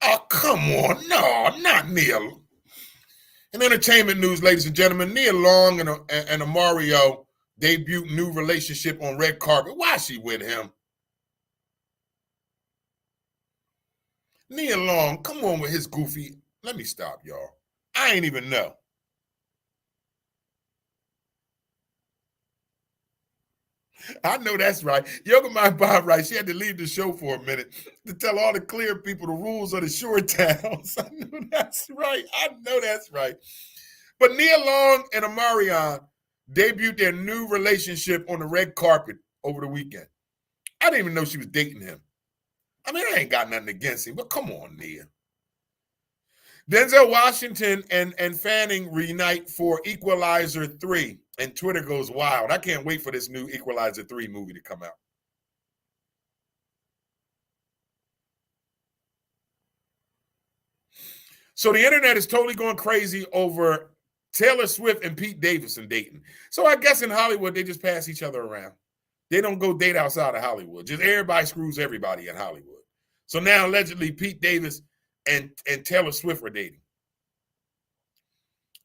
Oh, come on. No, not Neil. In entertainment news, ladies and gentlemen, Nia Long and Amario debut new relationship on red carpet. Why is she with him? Nia Long, come on with his goofy. Let me stop, y'all. I ain't even know. I know that's right. Yoga Mind Bob right. She had to leave the show for a minute to tell all the clear people the rules of the shore towns. I know that's right. But Nia Long and Amarion debuted their new relationship on the red carpet over the weekend. I didn't even know she was dating him. I mean, I ain't got nothing against him, but come on, Nia. Denzel Washington and Fanning reunite for Equalizer 3, and Twitter goes wild. I can't wait for this new Equalizer 3 movie to come out. So the internet is totally going crazy over Taylor Swift and Pete Davidson dating. So I guess in Hollywood, they just pass each other around. They don't go date outside of Hollywood. Just everybody screws everybody in Hollywood. So now allegedly Pete Davis and Taylor Swift are dating.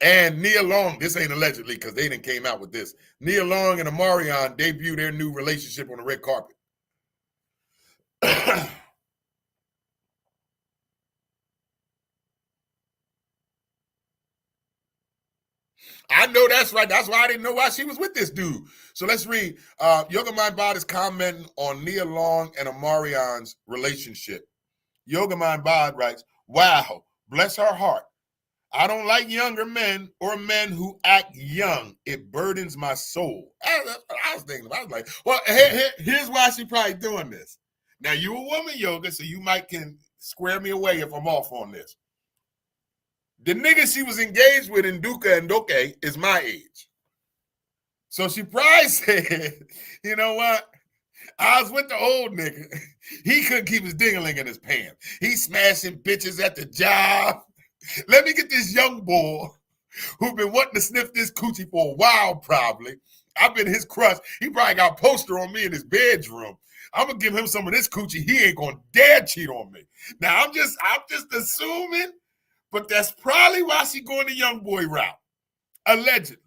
And Nia Long, this ain't allegedly because they didn't came out with this. Nia Long and Amarion debut their new relationship on the red carpet. I know that's right. That's why I didn't know why she was with this dude. So let's read. Yoga Mind Bod is commenting on Nia Long and Amarion's relationship. Yoga Mind Bod writes, wow, bless her heart. I don't like younger men or men who act young. It burdens my soul. That's what I was thinking about. I was like, well, here's why she probably doing this. Now, you a woman, Yoga, so you might can square me away if I'm off on this. The nigga she was engaged with in Duka and Doke is my age. So she probably said, you know what? I was with the old nigga. He couldn't keep his ding-a-ling in his pants. He smashing bitches at the job. Let me get this young boy who been wanting to sniff this coochie for a while, probably. I've been his crush. He probably got a poster on me in his bedroom. I'm gonna give him some of this coochie. He ain't gonna dare cheat on me. Now I'm just assuming, but that's probably why she going the young boy route. Allegedly.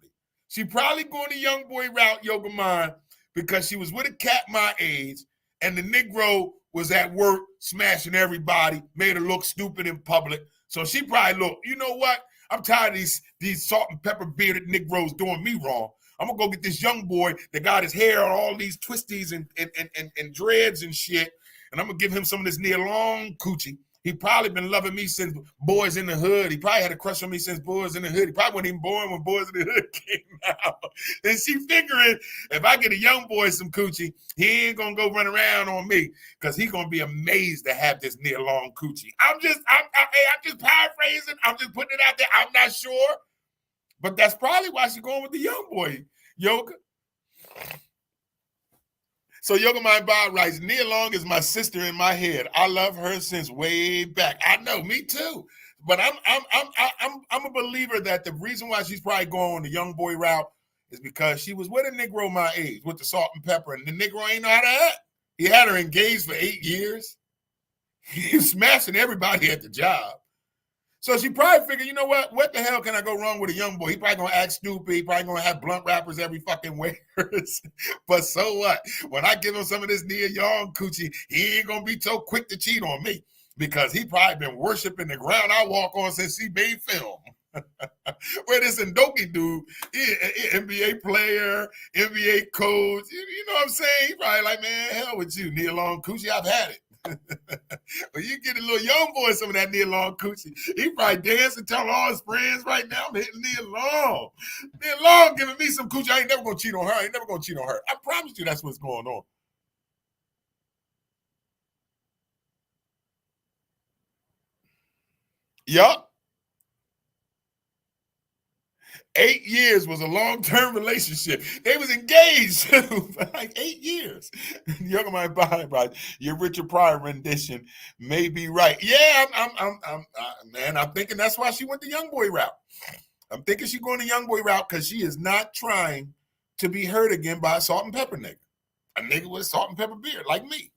She probably going the young boy route, Yoga Mind, because she was with a cat my age, and the Negro was at work smashing everybody, made her look stupid in public. So she probably looked, you know what? I'm tired of these salt and pepper bearded Negroes doing me wrong. I'm gonna go get this young boy that got his hair on all these twisties and dreads and shit, and I'm gonna give him some of this Nia Long coochie. He probably been loving me since Boys in the Hood. He probably had a crush on me since Boys in the Hood. He probably wasn't even born when Boys in the Hood came out. And she figuring if I get a young boy some coochie, he ain't gonna go run around on me because he's gonna be amazed to have this Nia Long coochie. I'm just paraphrasing. I'm just putting it out there. I'm not sure, but that's probably why she's going with the young boy, Yoga. So Yoga Mind Bob writes, Nia Long is my sister in my head. I love her since way back. I know, me too. But I'm a believer that the reason why she's probably going on the young boy route is because she was with a Negro my age with the salt and pepper, and the Negro ain't know how to act. He had her engaged for 8 years. He was smashing everybody at the job. So she probably figured, you know what the hell can I go wrong with a young boy? He probably gonna act stupid. He probably gonna have blunt rappers every fucking way. But so what? When I give him some of this Nia Long coochie, he ain't gonna be so quick to cheat on me because he probably been worshiping the ground I walk on since he made film. Where this Ndoki dude, NBA player, NBA coach, you know what I'm saying? He probably like, man, hell with you, Nia Long coochie, I've had it. When you get a little young boy some of that Nia Long coochie, he probably dance and tell all his friends right now, I'm hitting Nia Long. Nia Long giving me some coochie. I ain't never gonna cheat on her. I ain't never gonna cheat on her. I promise you that's what's going on. Yup. 8 years was a long-term relationship. They was engaged for like 8 years. Young Mind Bob, your Richard Pryor rendition may be right. Yeah, I'm thinking that's why she went the young boy route. I'm thinking she's going the young boy route because she is not trying to be hurt again by a salt and pepper nigga. A nigga with a salt and pepper beard like me.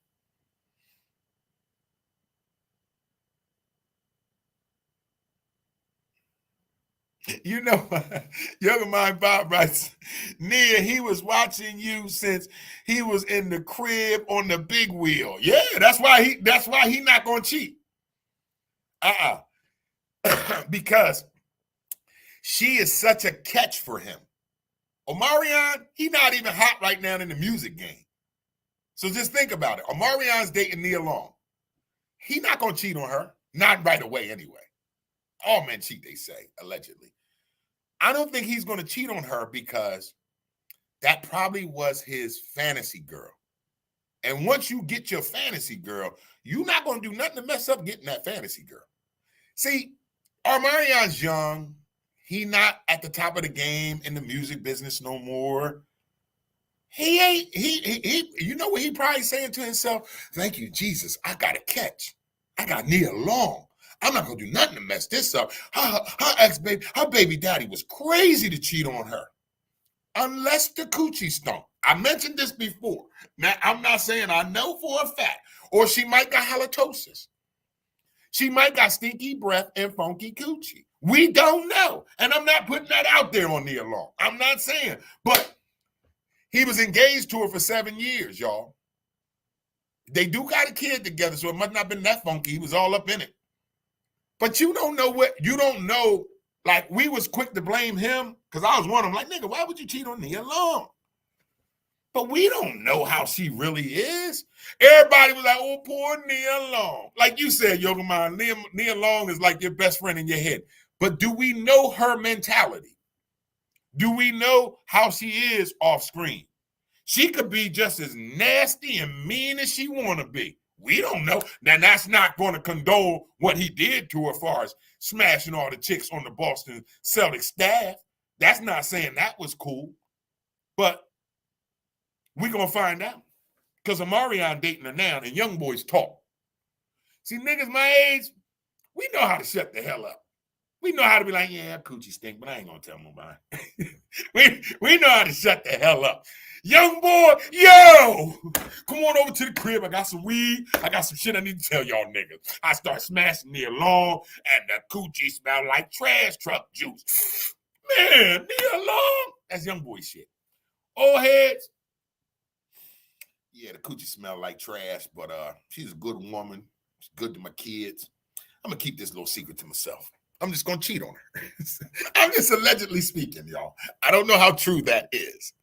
You know, Young Mind Bob writes, Nia, he was watching you since he was in the crib on the big wheel. Yeah, that's why he not gonna cheat. Because she is such a catch for him. Omarion, he not even hot right now in the music game. So just think about it. Omarion's dating Nia Long. He not gonna cheat on her. Not right away anyway. All men cheat, they say, allegedly. I don't think he's going to cheat on her because that probably was his fantasy girl. And once you get your fantasy girl, you're not going to do nothing to mess up getting that fantasy girl. See, Omarion's young. He not at the top of the game in the music business no more. He ain't, you know what he probably saying to himself? Thank you, Jesus. I got a catch. I got Nia Long. I'm not gonna do nothing to mess this up. Her ex-baby, her baby daddy was crazy to cheat on her. Unless the coochie stunk. I mentioned this before. Now, I'm not saying I know for a fact. Or she might got halitosis. She might got stinky breath and funky coochie. We don't know. And I'm not putting that out there on Nia Long. I'm not saying. But he was engaged to her for 7 years, y'all. They do got a kid together, so it must not have been that funky. He was all up in it. But you don't know, like we was quick to blame him because I was one of them like, nigga, why would you cheat on Nia Long? But we don't know how she really is. Everybody was like, oh, poor Nia Long. Like you said, Yoga Mind, Nia Long is like your best friend in your head. But do we know her mentality? Do we know how she is off screen? She could be just as nasty and mean as she want to be. We don't know. Now, that's not going to condone what he did to her as far as smashing all the chicks on the Boston Celtics staff. That's not saying that was cool. But we're going to find out. Because Omarion dating her now, and young boys talk. See, niggas my age, we know how to shut the hell up. We know how to be like, yeah, coochie stink, but I ain't going to tell nobody. we know how to shut the hell up. Young boy, yo, come on over to the crib. I got some weed. I got some shit I need to tell y'all niggas. I start smashing Nia Long, and the coochie smell like trash truck juice. Man, Nia Long, that's young boy shit. Old heads, yeah, the coochie smell like trash, but she's a good woman. She's good to my kids. I'm gonna keep this little secret to myself. I'm just gonna cheat on her. I'm just allegedly speaking, y'all. I don't know how true that is.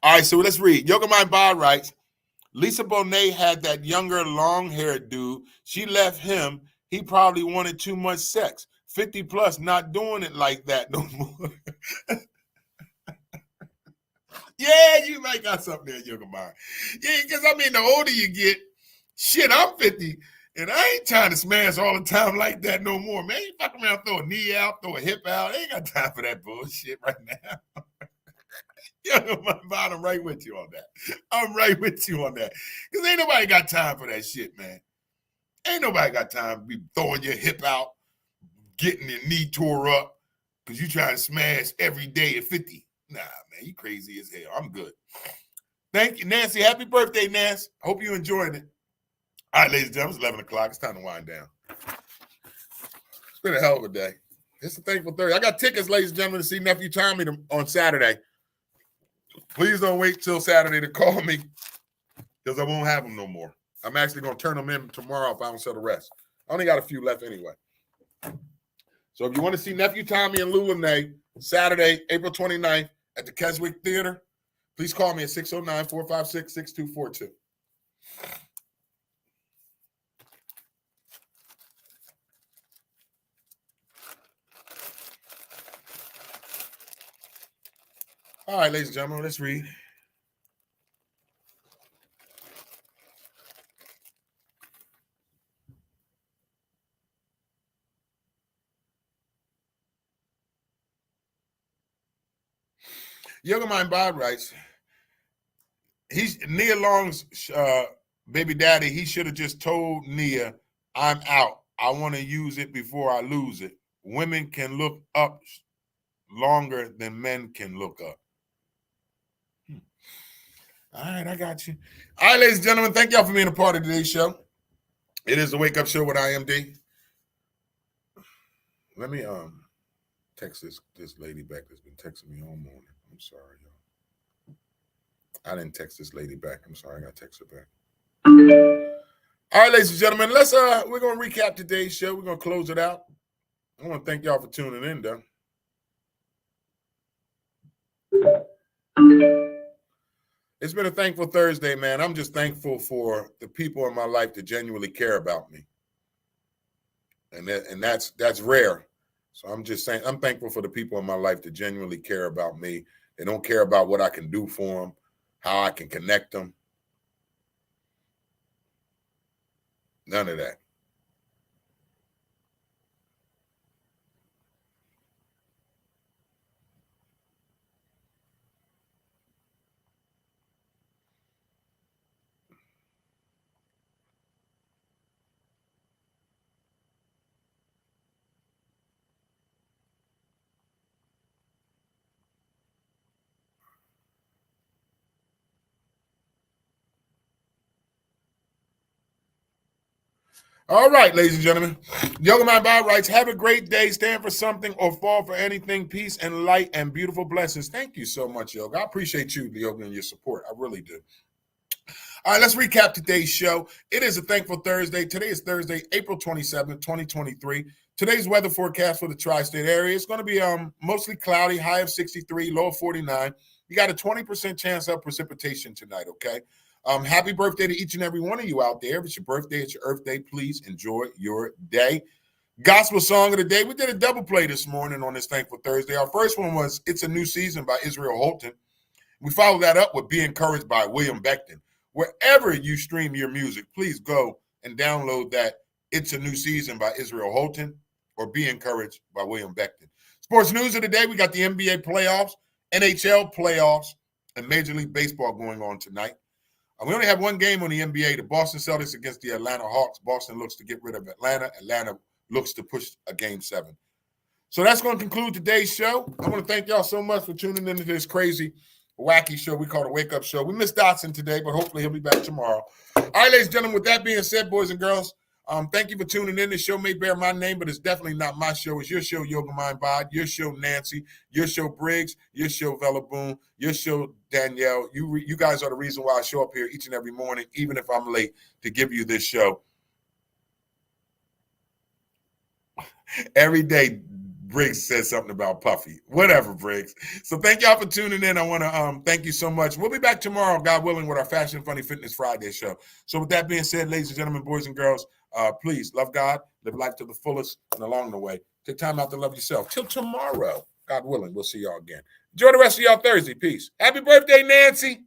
All right, so let's read. Yoga Mind Bod writes, Lisa Bonet had that younger, long-haired dude. She left him. He probably wanted too much sex. 50 plus, not doing it like that no more. Yeah, you might got something there, Yoga Mind. Yeah, because I mean, the older you get, shit, I'm 50, and I ain't trying to smash all the time like that no more, man. You fuck around, throw a knee out, throw a hip out. I ain't got time for that bullshit right now. Yoga Mind, I'm right with you on that. I'm right with you on that. Because ain't nobody got time for that shit, man. Ain't nobody got time to be throwing your hip out, getting your knee tore up, because you trying to smash every day at 50. Nah, man, you crazy as hell. I'm good. Thank you, Nancy. Happy birthday, Nancy. Hope you enjoyed it. All right, ladies and gentlemen, it's 11 o'clock. It's time to wind down. It's been a hell of a day. It's a thankful Thursday. I got tickets, ladies and gentlemen, to see Nephew Tommy on Saturday. Please don't wait till Saturday to call me, because I won't have them no more. I'm actually going to turn them in tomorrow if I don't sell the rest. I only got a few left anyway. So if you want to see Nephew Tommy and Lulane Saturday, April 29th at the Keswick Theater, please call me at 609-456-6242. All right, ladies and gentlemen, let's read. Yoga Mind Bod writes, Nia Long's baby daddy, he should have just told Nia, I'm out. I want to use it before I lose it. Women can look up longer than men can look up. All right, I got you. All right, ladies and gentlemen, thank y'all for being a part of today's show. It is the Wake Up Show with IMD. Let me text this lady back that's been texting me all morning. I'm sorry, y'all. I didn't text this lady back. I'm sorry, I got to text her back. All right, ladies and gentlemen, we're gonna recap today's show. We're gonna close it out. I want to thank y'all for tuning in, though. It's been a thankful Thursday, man. I'm just thankful for the people in my life that genuinely care about me. And that's rare. So I'm just saying, I'm thankful for the people in my life that genuinely care about me. They don't care about what I can do for them, how I can connect them. None of that. All right, ladies and gentlemen. Yoga Mind Bod writes, have a great day. Stand for something or fall for anything. Peace and light and beautiful blessings. Thank you so much, Yoga. I appreciate you, Yoga, and your support. I really do. All right, let's recap today's show. It is a thankful Thursday. Today is Thursday, April 27th, 2023. Today's weather forecast for the tri-state area is going to be mostly cloudy, high of 63, low of 49. You got a 20% chance of precipitation tonight, okay? Happy birthday to each and every one of you out there. If it's your birthday, it's your Earth Day. Please enjoy your day. Gospel song of the day. We did a double play this morning on this Thankful Thursday. Our first one was It's a New Season by Israel Houghton. We followed that up with Be Encouraged by William Beckton. Wherever you stream your music, please go and download that It's a New Season by Israel Houghton or Be Encouraged by William Beckton. Sports news of the day, we got the NBA playoffs, NHL playoffs, and Major League Baseball going on tonight. We only have one game on the NBA, the Boston Celtics against the Atlanta Hawks. Boston looks to get rid of Atlanta. Atlanta looks to push a Game 7. So that's going to conclude today's show. I want to thank y'all so much for tuning into this crazy, wacky show we call the Wake Up Show. We missed Dotson today, but hopefully he'll be back tomorrow. All right, ladies and gentlemen, with that being said, boys and girls, thank you for tuning in. The show may bear my name, but it's definitely not my show. It's your show, Yoga Mind Bod, your show, Nancy, your show, Briggs, your show, Vella Boone, your show, Danielle. You guys are the reason why I show up here each and every morning, even if I'm late, to give you this show. Every day, Briggs says something about Puffy. Whatever, Briggs. So thank y'all for tuning in. I want to thank you so much. We'll be back tomorrow, God willing, with our Fashion Funny Fitness Friday show. So with that being said, ladies and gentlemen, boys and girls, please love God, live life to the fullest, and along the way, take time out to love yourself. Till tomorrow, God willing, we'll see y'all again. Enjoy the rest of y'all Thursday. Peace. Happy birthday, Nancy.